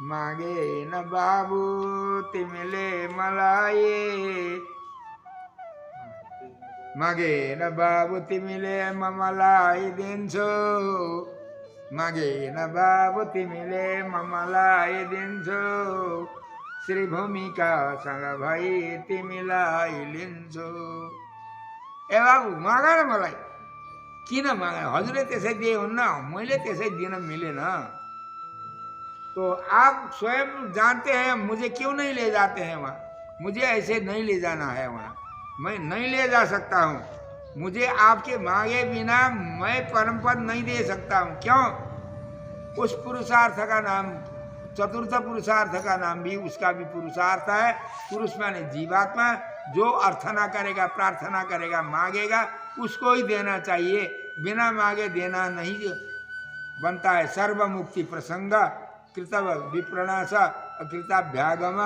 मागे न बाबू तिमिले मलाई, मागे न बाबू तिमिले ममलाई दिन्छु, मागे न बाबू तिमिले ममलाई दिन्छु, श्री भूमिका सँग भाइ तिमीलाई लिन्छु। ए बाबु माग न मलाई, किन माग, हजुरले त्यसै दिए हुन्न, मैले त्यसै दिन मिलेन। तो आप स्वयं जानते हैं मुझे क्यों नहीं ले जाते हैं वहाँ, मुझे ऐसे नहीं ले जाना है वहाँ, मैं नहीं ले जा सकता हूँ। मुझे आपके मांगे बिना मैं परम पद नहीं दे सकता हूँ। क्यों? उस पुरुषार्थ का नाम, चतुर्थ पुरुषार्थ का नाम भी, उसका भी पुरुषार्थ है। पुरुष माने जीवात्मा, जो अर्थना करेगा, प्रार्थना करेगा, मांगेगा, उसको ही देना चाहिए, बिना मांगे देना नहीं बनता है। सर्व मुक्ति प्रसंग, कृतव विप्रणाश, कृताभ्यागम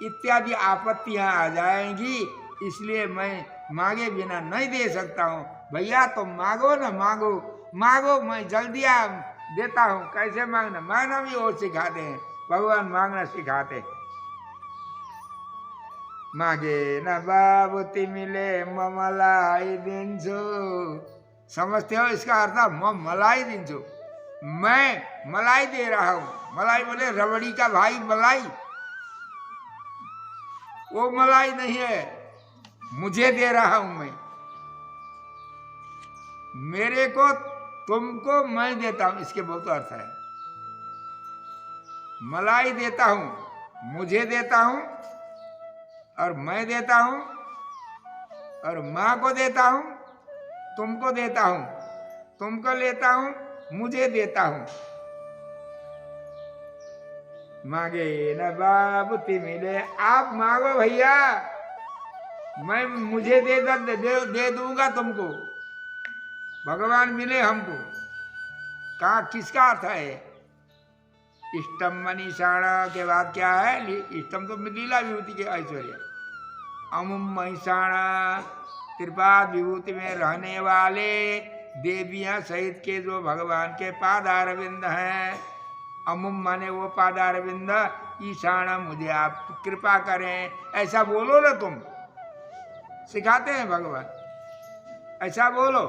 इत्यादि आपत्तियां आ जाएंगी, इसलिए मैं मांगे बिना नहीं दे सकता हूँ। भैया तो मांगो ना, मांगो मांगो, मैं जल्दी देता हूँ। कैसे मांगना, मांगना भी और सिखाते हैं भगवान, मांगना सिखाते हैं। मागे न बाबू तिमीले मलाई दिन्छु, समझते हो इसका अर्थ? मैं मलाई दिन्छु, मैं मलाई दे रहा हूँ। मलाई बोले रबड़ी का भाई मलाई, वो मलाई नहीं है, मुझे दे रहा हूं मैं, मेरे को तुमको मैं देता हूं, इसके बहुत अर्थ है। मलाई देता हूं, मुझे देता हूं, और मैं देता हूं, और माँ को देता हूं, तुमको देता हूं, तुमको लेता हूं, मुझे देता हूं। मांगे न बाबू तिमिले, आप मांगो भैया, मैं मुझे दे दूंगा तुमको, भगवान मिले हमको। कहा किसका अर्थ है? इष्टम मनीषाण के बाद क्या है? इष्टम तो लीला विभूति के ऐश्वर्य। अमुम महिषाण, कृपा विभूति में रहने वाले देवियां सहित के जो भगवान के पादारविंद हैं। अमुम माने वो पादारविंद, ईशान मुझे आप कृपा करें, ऐसा बोलो ना तुम, सिखाते हैं भगवान, ऐसा बोलो।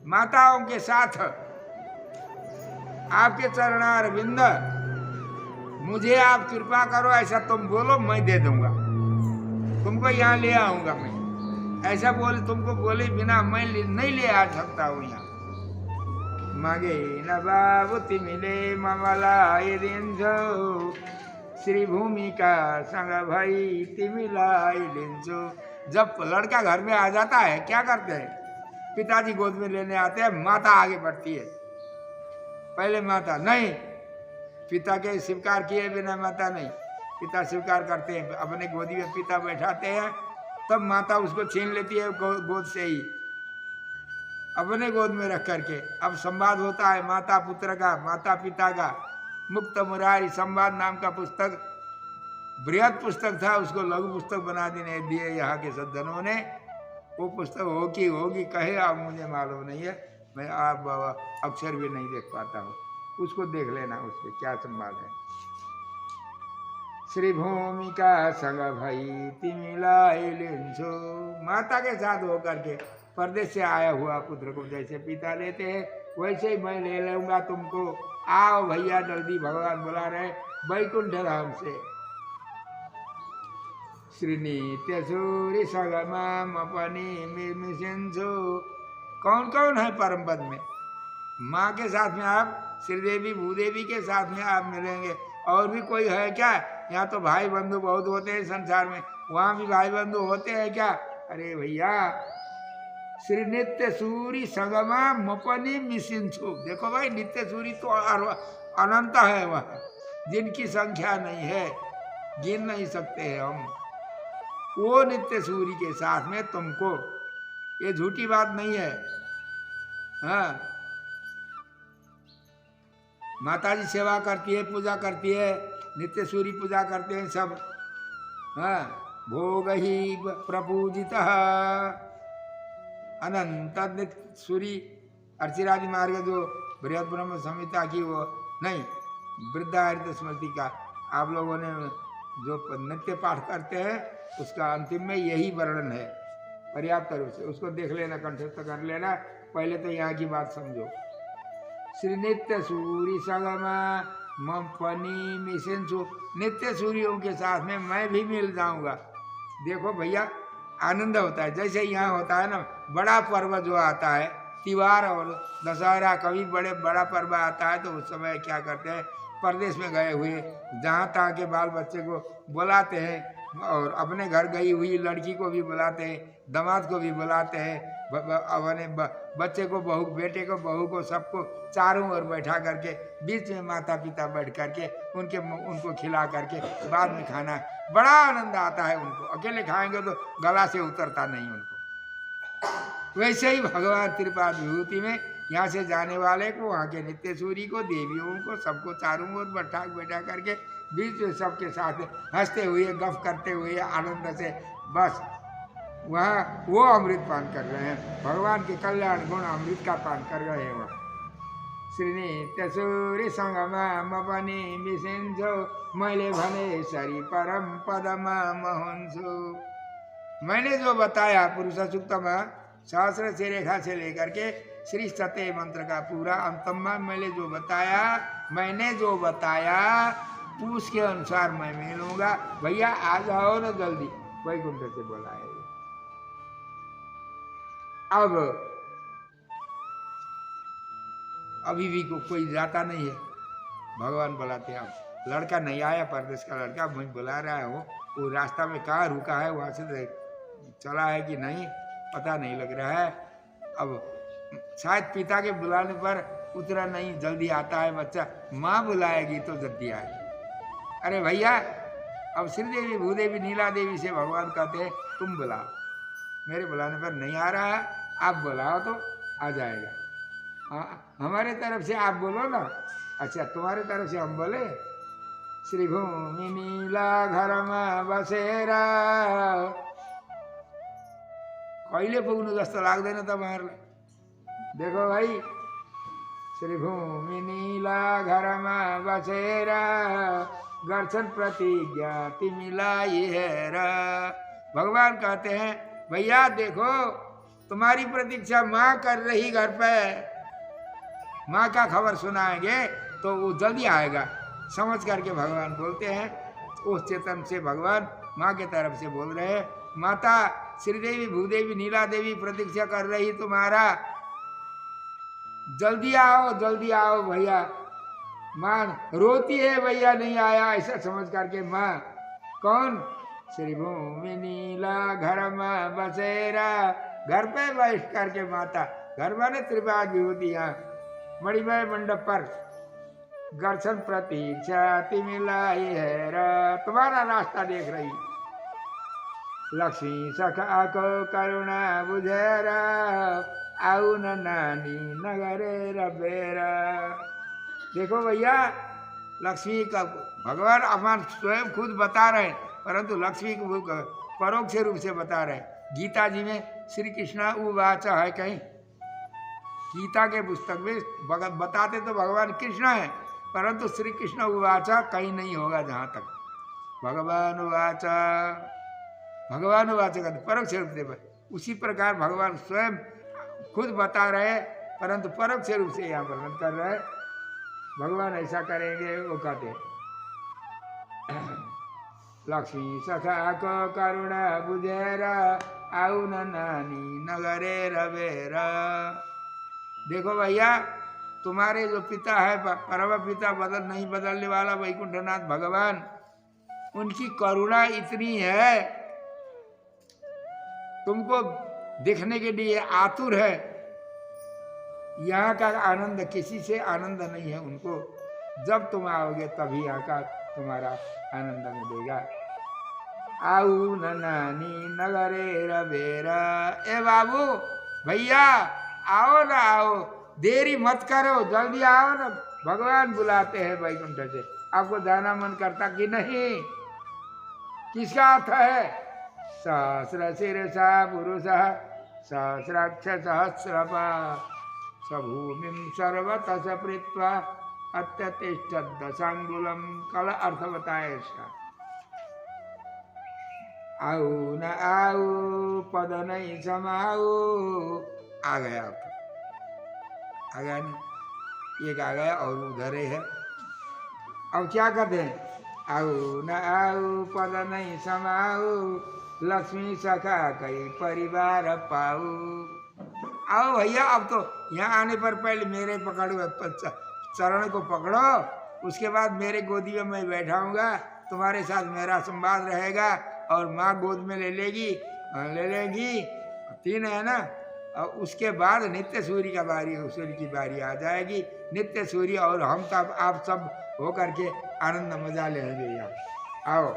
माताओं के साथ आपके चरणारविंद, मुझे आप कृपा करो, ऐसा तुम बोलो, मैं दे दूंगा तुमको, यहाँ ले आऊंगा मैं। ऐसा बोले, तुमको बोले बिना मैं नहीं ले आ सकता हूँ यहाँ। मागे न बाबू तिमिले ममलाई दिन्छु, श्री भूमिका संग भाई तिमिलाई लिन्छु। जब लड़का घर में आ जाता है क्या करते हैं? पिताजी गोद में लेने आते हैं, माता आगे बढ़ती है। पहले माता, नहीं पिता के स्वीकार किए बिना माता नहीं, पिता स्वीकार करते हैं, अपने गोदी में पिता बैठाते हैं, तब माता उसको छीन लेती है गोद से ही, अपने गोद में रख करके। अब संवाद होता है माता पुत्र का, माता पिता का। मुक्त मुरारी संवाद नाम का पुस्तक, बृहद पुस्तक था, उसको लघु पुस्तक बना देने दिए यहाँ के सज्जनों ने। वो पुस्तक होगी कहे, आप मुझे मालूम नहीं है, मैं आप अक्षर भी नहीं देख पाता हूँ। उसको देख लेना, उसमें क्या संवाद है। श्री भूमिका संग भई तिमिलाई लिंचो, माता के साथ होकर के परदेश से आया हुआ पुत्र को जैसे पिता लेते हैं वैसे ही मैं ले लूंगा तुमको। आओ भैया जल्दी, भगवान बुला रहे वैकुंठ धाम से। श्रीनित्य सूर्य सगमाम अपनी मिसिंसु, कौन कौन है परम पद में? माँ के साथ में आप श्रीदेवी भूदेवी के साथ में आप मिलेंगे। और भी कोई है क्या? यहाँ तो भाई बंधु बहुत होते हैं संसार में, वहाँ भी भाई बंधु होते हैं क्या? अरे भैया, श्री नित्य सूरी संगमा मपनी मिसिंसु, देखो भाई नित्य सूरी तो अनंत है वहाँ, जिनकी संख्या नहीं है, गिन नहीं सकते हैं हम। वो नित्य सूरी के साथ में तुमको, ये झूठी बात नहीं है। हाँ, माता जी सेवा करती है, पूजा करती है, नित्य सूरी पूजा करते हैं सब। हाँ, भोग ही प्रपूजित अनंत नित्य सूरी अर्चिरादि मार्ग, जो बृहद ब्रह्म संहिता की वो नहीं, वृद्धाहरित स्मृति का आप लोगों ने जो नित्य पाठ करते हैं उसका अंतिम में यही वर्णन है पर्याप्त रूप से। उसको देख लेना, कंठस्थ कर लेना। पहले तो यहाँ की बात समझो। श्री नित्य सूरी सगमा मपनी मिसिंसु, नित्य सूर्यों के साथ में मैं भी मिल जाऊंगा। देखो भैया, आनंद होता है। जैसे यहाँ होता है ना बड़ा पर्व जो आता है, त्योहार और दशहरा, कभी बड़ा पर्व आता है तो उस समय क्या करते हैं, परदेश में गए हुए जहाँ तहाँ के बाल बच्चे को बुलाते हैं, और अपने घर गई हुई लड़की को भी बुलाते हैं, दामाद को भी बुलाते हैं, अपने बच्चे को, बहू, बेटे को, बहू को, सबको चारों ओर बैठा करके बीच में माता पिता बैठ करके उनको खिला करके बाद में खाना, बड़ा आनंद आता है उनको। अकेले खाएंगे तो गला से उतरता नहीं उनको। वैसे ही भगवान त्रिपाद विभूति में यहाँ से जाने वाले को, वहाँ के नित्य सूरी को, देवियों को, सबको चारों ओर बैठा करके बीच में सबके साथ हंसते हुए, गप करते हुए, आनंद से बस वहाँ वो अमृत पान कर रहे हैं। भगवान के कल्याण गुण अमृत का पान कर रहे हैं वहाँ। श्रीनित्य सूर्य संगमापनी मिसिंसु, मैले भने सरी परम पदमा महंसु। मैंने जो बताया पुरुष सूक्त में सहस्र से रेखा से लेकर के श्री सते मंत्र का पूरा अंतम में मैंने जो बताया उसके अनुसार मैं मिलूंगा। भैया आ जाओ ना जल्दी, वैकुंठ से बुलाए। अब अभी भी कोई जाता नहीं है, भगवान बुलाते हैं। अब लड़का नहीं आया, परदेश का लड़का, मैं बुला रहा हूँ, वो रास्ता में कहाँ रुका है, वहाँ से चला है कि नहीं पता नहीं लग रहा है। अब शायद पिता के बुलाने पर उतरा नहीं, जल्दी आता है बच्चा, माँ बुलाएगी तो जल्दी आएगी। अरे भैया, अब श्रीदेवी भूदेवी नीला देवी से भगवान कहते हैं तुम बुलाओ, मेरे बुलाने पर नहीं आ रहा है, आप बुलाओ तो आ जाएगा। हाँ, हमारे तरफ से आप बोलो ना। अच्छा, तुम्हारे तरफ से हम बोले, श्री भूमि नीला घर में बसेरा, कहिले पुग्नु जस्तो लाग्दैन तपाईँहरूलाई। देखो भाई, श्री भूमि नीला घर में बसेरा, गर्छन् प्रतिज्ञा तिमीलाई हेर। भगवान कहते हैं भैया देखो, तुम्हारी प्रतीक्षा माँ कर रही घर पे, माँ का खबर सुनाएंगे तो वो जल्दी आएगा, समझ करके भगवान बोलते हैं। उस चेतन से भगवान माँ के तरफ से बोल रहे हैं, माता श्रीदेवी भूदेवी नीला देवी प्रतीक्षा कर रही तुम्हारा, जल्दी आओ भैया। माँ रोती है भैया नहीं आया, ऐसा समझ करके माँ, कौन? श्री भूमि नीला घर में बसेरा, घर पे बैठ करके माता, घर माने त्रिपाद विभूति, यहाँ मणिमय मंडप पर दर्शन प्रतीक्षा तिमिलाई है तुम्हारा रास्ता देख रही। लक्ष्मी सखा को करुणा बुझेर आउ न नानी नगरे रबेरा। देखो भैया, लक्ष्मी का भगवान अपना स्वयं खुद बता रहे हैं, परंतु लक्ष्मी को परोक्ष रूप से बता रहे हैं। गीता जी में श्री कृष्ण उवाच है, कहीं गीता के पुस्तक में बताते तो भगवान कृष्ण है, परंतु श्री कृष्ण उवाच कहीं नहीं होगा। जहाँ तक भगवान उवाच, भगवान उवाच का परोक्ष रूप से उसी प्रकार भगवान स्वयं खुद बता रहे, परंतु परोक्ष रूप से यहाँ वर्णन कर रहे। भगवान ऐसा करेंगे वो कहते लक्ष्मी सखा को करुणा बुझेरा आउ न नानी नगरे रवेरा। देखो भैया, तुम्हारे जो पिता है परम पिता नहीं बदलने वाला वैकुंठनाथ भगवान, उनकी करुणा इतनी है, तुमको देखने के लिए आतुर है। यहाँ का आनंद किसी से आनंद नहीं है उनको। जब तुम आओगे तभी यहाँ का तुम्हारा आनंद मिलेगा। आऊ न नानी नगरे रबेरा। ए बाबू भैया आओ ना, आओ, देरी मत करो, जल्दी आओ ना, भगवान बुलाते हैं वैकुंठ से। आपको जाना मन करता कि नहीं? किसका अर्थ है? सहस्र शीर्षा पुरुष सहस्राक्ष सहस्रपा सभूमिं सर्वतः प्रीत्वा अत्यतिष्ठत् दशांगुलम। कल अर्थ बताया इसका। आओ न आओ पद नहीं समाओ। आ गया अर्थ, आ गया नहीं, एक आ गया और उधर है। अब क्या कहते हैं? आओ न आओ पद नहीं समाओ लक्ष्मी सखा कई परिवार पाऊ। आओ भैया, अब तो यहाँ आने पर पहले मेरे पकड़ो, चरण को पकड़ो, उसके बाद मेरे गोदी में मैं बैठाऊंगा, तुम्हारे साथ मेरा संवाद रहेगा और माँ गोद में ले लेगी 3 है ना। और उसके बाद नित्य सूर्य का सूर्य की बारी आ जाएगी। नित्य सूर्य और हम तब आप सब हो करके आनंद मजा लेंगे यहाँ। आओ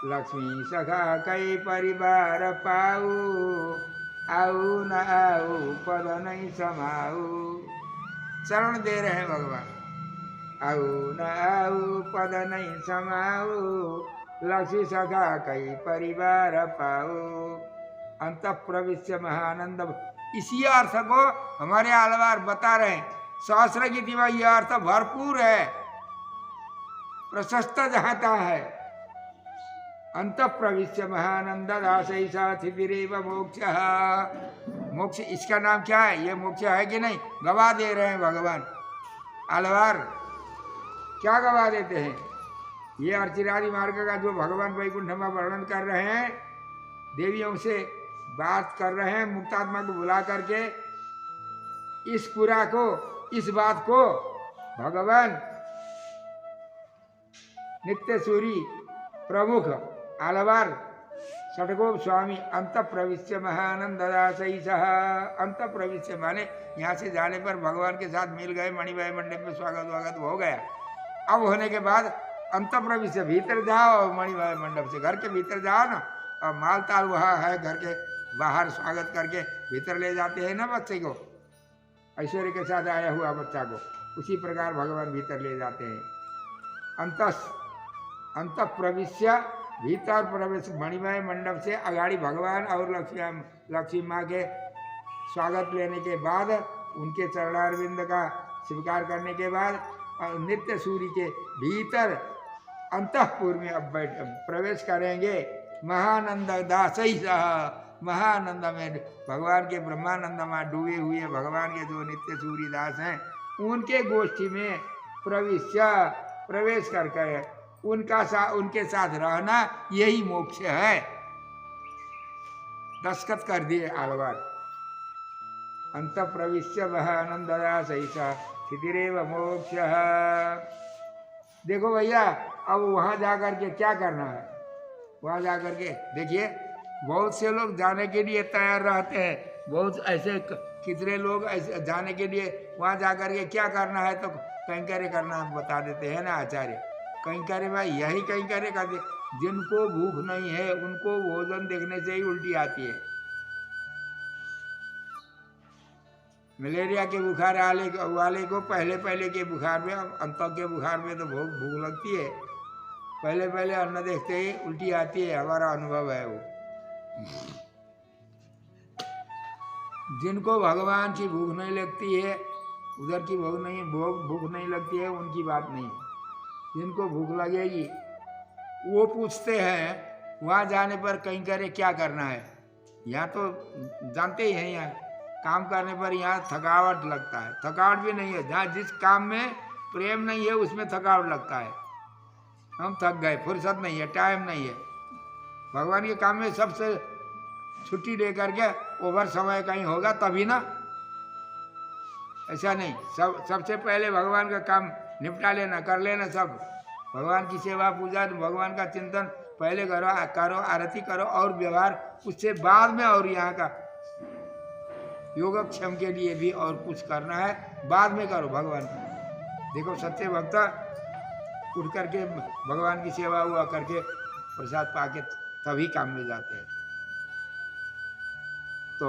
लक्ष्मी सखा कई परिवार पाऊ आओ न आओ पद नहीं समाऊ। शरण दे रहे हैं भगवान। आओ न आओ पद नहीं समाऊ लक्ष्मी सखा कई परिवार पाऊ अंत प्रविश्य महानंद। इसी अर्थ को हमारे आलवार बता रहे हैं। सहस्र गीति में यह अर्थ भरपूर है, प्रशस्त जहाता है। अंत प्रविश्य महानंद दासैसा थितिरेव मोक्ष। मोक्ष इसका नाम क्या है? ये मोक्ष है कि नहीं? गवा दे रहे हैं भगवान आलवार। क्या गवा देते हैं? ये अर्चिरादि मार्ग का जो भगवान वैकुंठ में वर्णन कर रहे हैं, देवियों से बात कर रहे हैं, मुक्तात्मा को बुला करके इस पूरा को, इस बात को भगवान नित्य सूरी प्रमुख आलवार षटगोप स्वामी अंत प्रविश्य महानंद दासई सह। अंत प्रविश्य माने यहाँ से जाने पर भगवान के साथ मिल गए, मणिभाई मंडप में स्वागत वागत हो गया। अब होने के बाद अंत प्रविश्य भीतर जाओ, मणिभाई मंडप से घर के भीतर जाओ ना, और माल ताल वहाँ है, घर के बाहर स्वागत करके भीतर ले जाते हैं ना बच्चे को, ऐश्वर्य के साथ आया हुआ बच्चा को, उसी प्रकार भगवान भीतर ले जाते हैं। अंत प्रविश्य भीतर प्रवेश मणिमय मंडप से अगाड़ी भगवान और लक्ष्मी माँ के स्वागत लेने के बाद, उनके चरणारविंद का स्वीकार करने के बाद नित्य सूर्य के भीतर अंतःपुर में अब प्रवेश करेंगे। महानंद दासई सह। महानंद में भगवान के ब्रह्मानंद में डूबे हुए भगवान के जो नित्य सूर्य दास हैं, उनके गोष्ठी में प्रवेश करके उनके साथ रहना, यही मोक्ष है। दस्तखत कर दिए आलवार। अंत प्रविश्य महानंद दासई सह स्थितिरेव मोक्ष। देखो भैया, अब वहां जाकर के क्या करना है? वहां जाकर के देखिए, बहुत से लोग जाने के लिए तैयार रहते हैं, बहुत ऐसे कितने लोग ऐसे जाने के लिए वहाँ जाकर के क्या करना है तो कैंकर्य करना बता देते हैं ना आचार्य। कैंकर्य भाई यही कैंकर्य करते, जिनको भूख नहीं है उनको भोजन देखने से ही उल्टी आती है। मलेरिया के बुखार वाले को पहले के बुखार में, अंत के बुखार में तो भूख भूख लगती है, पहले अन्न देखते ही उल्टी आती है, हमारा अनुभव है वो। जिनको भगवान की भूख नहीं लगती है, उधर की भूख नहीं लगती है, उनकी बात नहीं। जिनको भूख लगेगी वो पूछते हैं वहाँ जाने पर कैंकर्य क्या करना है। यहाँ तो जानते ही हैं, यहाँ काम करने पर यहाँ थकावट लगता है, थकावट भी नहीं है। जहाँ जिस काम में प्रेम नहीं है उसमें थकावट लगता है। हम थक गए, फुर्सत नहीं है, टाइम नहीं है। भगवान के काम में सबसे छुट्टी लेकर के ओवर समय कहीं होगा तभी ना, ऐसा नहीं। सबसे पहले भगवान का काम निपटा लेना, कर लेना सब। भगवान की सेवा पूजा, भगवान का चिंतन पहले करो, आरती करो और व्यवहार उससे बाद में। और यहाँ का योगक्षेम के लिए भी और कुछ करना है बाद में करो भगवान का। देखो सच्चे भक्त उठ करके भगवान की सेवा हुआ करके प्रसाद पाके तभी काम में जाते हैं। तो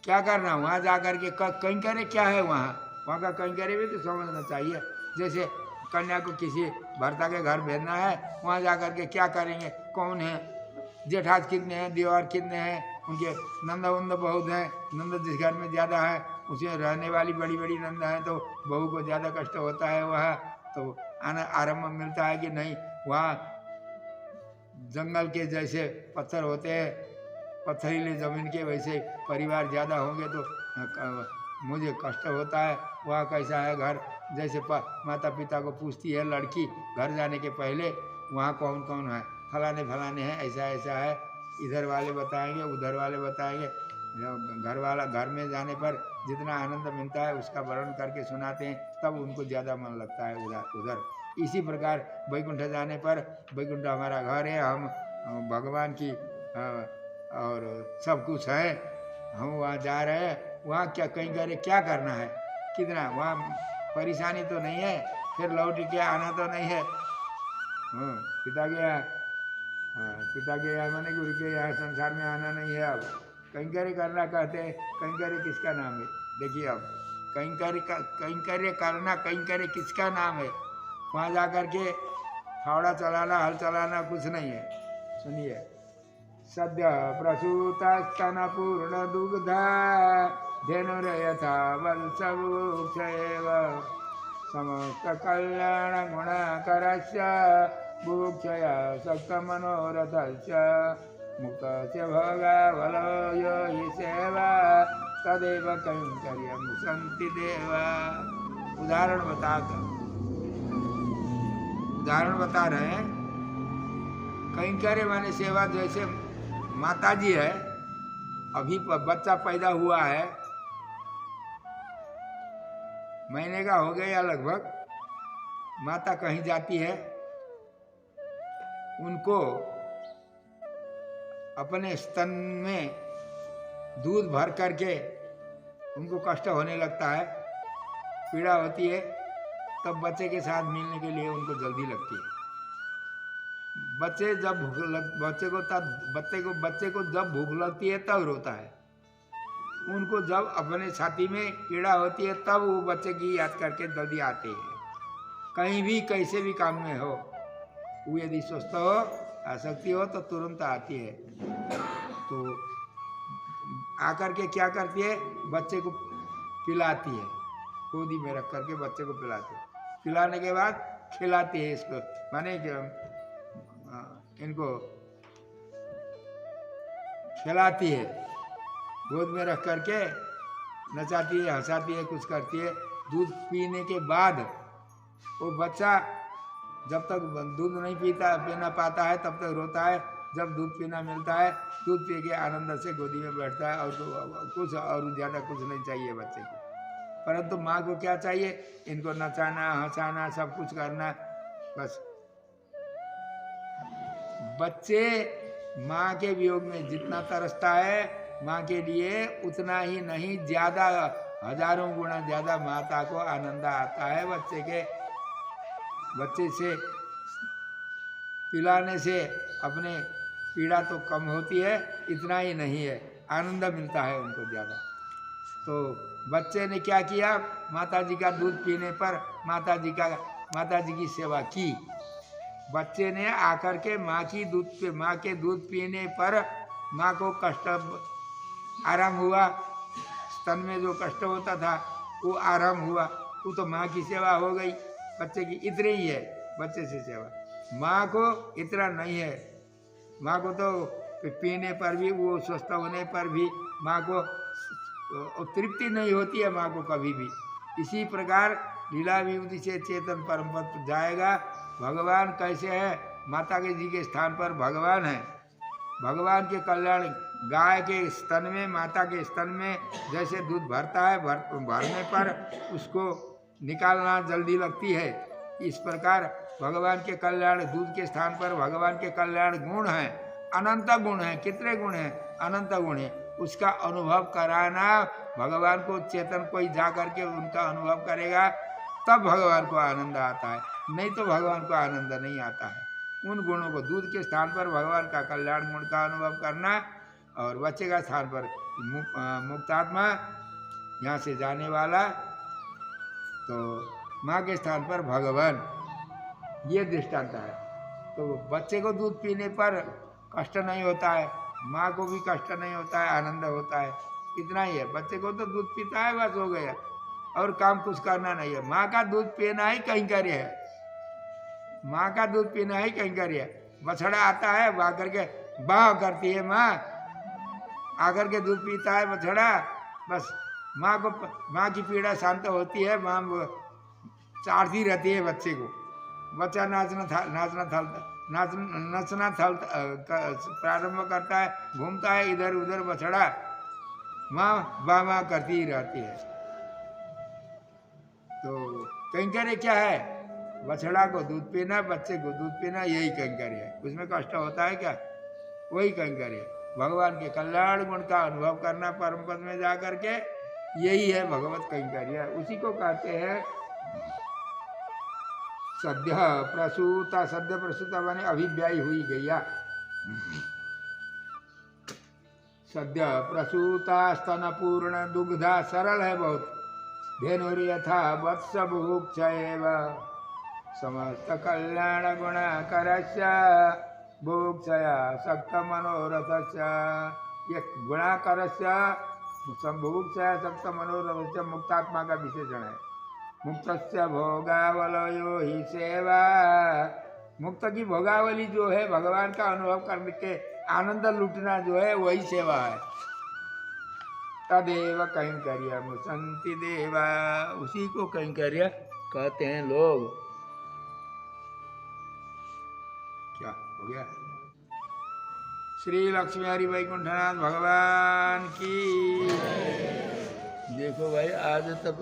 क्या करना वहाँ जा करके कैंकर्य क्या है, वहाँ का कैंकर्य भी तो समझना चाहिए। जैसे कन्या को किसी भर्ता के घर भेजना है, वहाँ जा करके क्या करेंगे, कौन है, जेठाज कितने हैं, देवर कितने हैं, उनके नंद वंद बहुत हैं। नंद जिस घर में ज़्यादा है उसे रहने वाली बड़ी बड़ी नंद हैं, तो बहू को ज़्यादा कष्ट होता है। वह तो आराम मिलता है कि नहीं। वहाँ जंगल के जैसे पत्थर होते हैं, पथरीले जमीन के वैसे परिवार ज़्यादा होंगे तो मुझे कष्ट होता है। वह कैसा है घर, जैसे माता पिता को पूछती है लड़की घर जाने के पहले वहाँ कौन कौन है, फलाने हैं, ऐसा ऐसा है। इधर वाले बताएंगे, उधर वाले बताएंगे। घर में जाने पर जितना आनंद मिलता है उसका वर्णन करके सुनाते हैं, तब उनको ज़्यादा मन लगता है उधर। इसी प्रकार वैकुंठ जाने पर, वैकुंठ हमारा घर है, हम भगवान की और सब कुछ है, हम वहाँ जा रहे हैं। वहाँ क्या कैंकर्य क्या करना है, कितना वहाँ परेशानी तो नहीं है, फिर लौट के आना तो नहीं है। पिता के यहाँ मैंने गुरु के यहाँ संसार में आना नहीं है। अब कैंकर्य करना कहते हैं, कैंकर्य किसका नाम है? देखिए अब कैंकर्य करना, कैंकर्य किसका नाम है? वहाँ जा कर के फावड़ा चलाना, हल चलाना कुछ नहीं है। सुनिए, सद्य प्रसूत स्तन पूर्ण दुग्धा धेनुर यथा वत्सवृक्षेव समस्त कल्याण गुणाकरस्य बुभुक्षया सक्त मनोरथस्य मुक्तस्य भोगावलयो हि सेवा तदेव कैंकर्यं सन्ति देवा। उदाहरण बता रहे हैं। कैंकर्य माने सेवा। जैसे माता जी है, अभी बच्चा पैदा हुआ है, महीने का हो गया लगभग, माता कहीं जाती है, उनको अपने स्तन में दूध भर करके उनको कष्ट होने लगता है, पीड़ा होती है, तब बच्चे के साथ मिलने के लिए उनको जल्दी लगती है। बच्चे को जब भूख लगती है तब रोता है। उनको जब अपने छाती में पीड़ा होती है तब वो बच्चे की याद करके जल्दी आते हैं। कहीं भी कैसे भी काम में हो, वो यदि स्वस्थ हो, आसक्ति हो तो तुरंत आती है। तो आकर के क्या करती है, बच्चे को पिलाती है, गोदी में रख करके बच्चे को पिलाती है। पिलाने के बाद खिलाती है इसको, माने इनको खिलाती है, गोद में रख करके नचाती है, हंसाती है, कुछ करती है। दूध पीने के बाद वो बच्चा जब तक दूध नहीं पीना पाता है तब तक रोता है। जब दूध पीना मिलता है, दूध पी के आनंद से गोदी में बैठता है, और कुछ और ज़्यादा कुछ नहीं चाहिए बच्चे को। परंतु माँ को क्या चाहिए, इनको नचाना, हंसाना, सब कुछ करना। बस बच्चे माँ के वियोग में जितना तरसता है माँ के लिए उतना ही नहीं, ज़्यादा हजारों गुना ज़्यादा माता को आनंद आता है बच्चे से पिलाने से अपने पीड़ा तो कम होती है, इतना ही नहीं है, आनंद मिलता है उनको ज़्यादा। तो बच्चे ने क्या किया, माता जी का दूध पीने पर माता जी की सेवा की। बच्चे ने आकर के माँ के दूध पीने पर माँ को कष्ट आराम हुआ, स्तन में जो कष्ट होता था वो आराम हुआ, वो तो माँ की सेवा हो गई। बच्चे की इतनी ही है बच्चे से सेवा, माँ को इतना नहीं है। माँ को तो पीने पर भी, वो स्वस्थ होने पर भी माँ को तृप्ति नहीं होती है, माँ को कभी भी। इसी प्रकार लीला विभूति से चेतन परम पद जाएगा। भगवान कैसे है, माता के जी के स्थान पर भगवान है। भगवान के कल्याण, गाय के स्तन में, माता के स्तन में जैसे दूध भरता है, भरने पर उसको निकालना जल्दी लगती है, इस प्रकार भगवान के कल्याण, दूध के स्थान पर भगवान के कल्याण गुण हैं, अनंत गुण हैं। कितने गुण हैं? अनंत गुण हैं। उसका अनुभव कराना, भगवान को चेतन कोई जा करके उनका अनुभव करेगा तब भगवान को आनंद आता है, नहीं तो भगवान को आनंद नहीं आता है। उन गुणों को, दूध के स्थान पर भगवान का कल्याण गुण का अनुभव करना, और बच्चे का स्थान पर मुक्तात्मा, यहाँ से जाने वाला, तो माँ के स्थान पर भगवान, ये दृष्टांत है। तो बच्चे को दूध पीने पर कष्ट नहीं होता है, माँ को भी कष्ट नहीं होता है, आनंद होता है, इतना ही है। बच्चे को तो दूध पीता है, बस हो गया, और काम कुछ करना नहीं है। माँ का दूध पीना ही कैंकर्य है, माँ का दूध पीना ही कैंकर्य है। बछड़ा आता है, वह करके बाह करती है माँ, आकर के दूध पीता है बछड़ा, बस माँ की पीड़ा शांत होती है, माँ चाटती रहती है बच्चे को। बच्चा नचना प्रारंभ करता है, घूमता है इधर उधर, बछड़ा माँ बाँ करती ही रहती है। तो कैंकर्य क्या है? बछड़ा को दूध पीना, बच्चे को दूध पीना, यही कैंकर्य है। उसमें कष्ट होता है क्या? वही कैंकर्य है। भगवान के कल्याण गुण का अनुभव करना परम पद में जा करके, यही है भगवत कैंकर्य। उसी को कहते हैं सद्य प्रसूता। सद्य प्रसूता माने अभिव्यायी हुई गैया। सद्य प्रसूता स्तन पूर्ण दुग्धा, सरल है बहुत। धेनुर यथा वत्स बुभुक्षयेव समस्त कल्याण गुणाकरस्य बुभुक्षया शक्त मनोरथस्य। ये गुणाकरस्य बुभुक्षया शक्त मनोरथस्य मुक्तात्मा का विशेषण है। मुक्तस्य भोगावलयो ही सेवा। मुक्त की भोगावली जो है, भगवान का अनुभव करके आनंद लूटना जो है, वही सेवा है। तदेव कैंकर्य मुसंति देवा। उसी को कैंकर्य कहते हैं लोग। क्या हो गया? श्री लक्ष्मी हरि वैकुंठनाथ भगवान की। देखो भाई, आज तक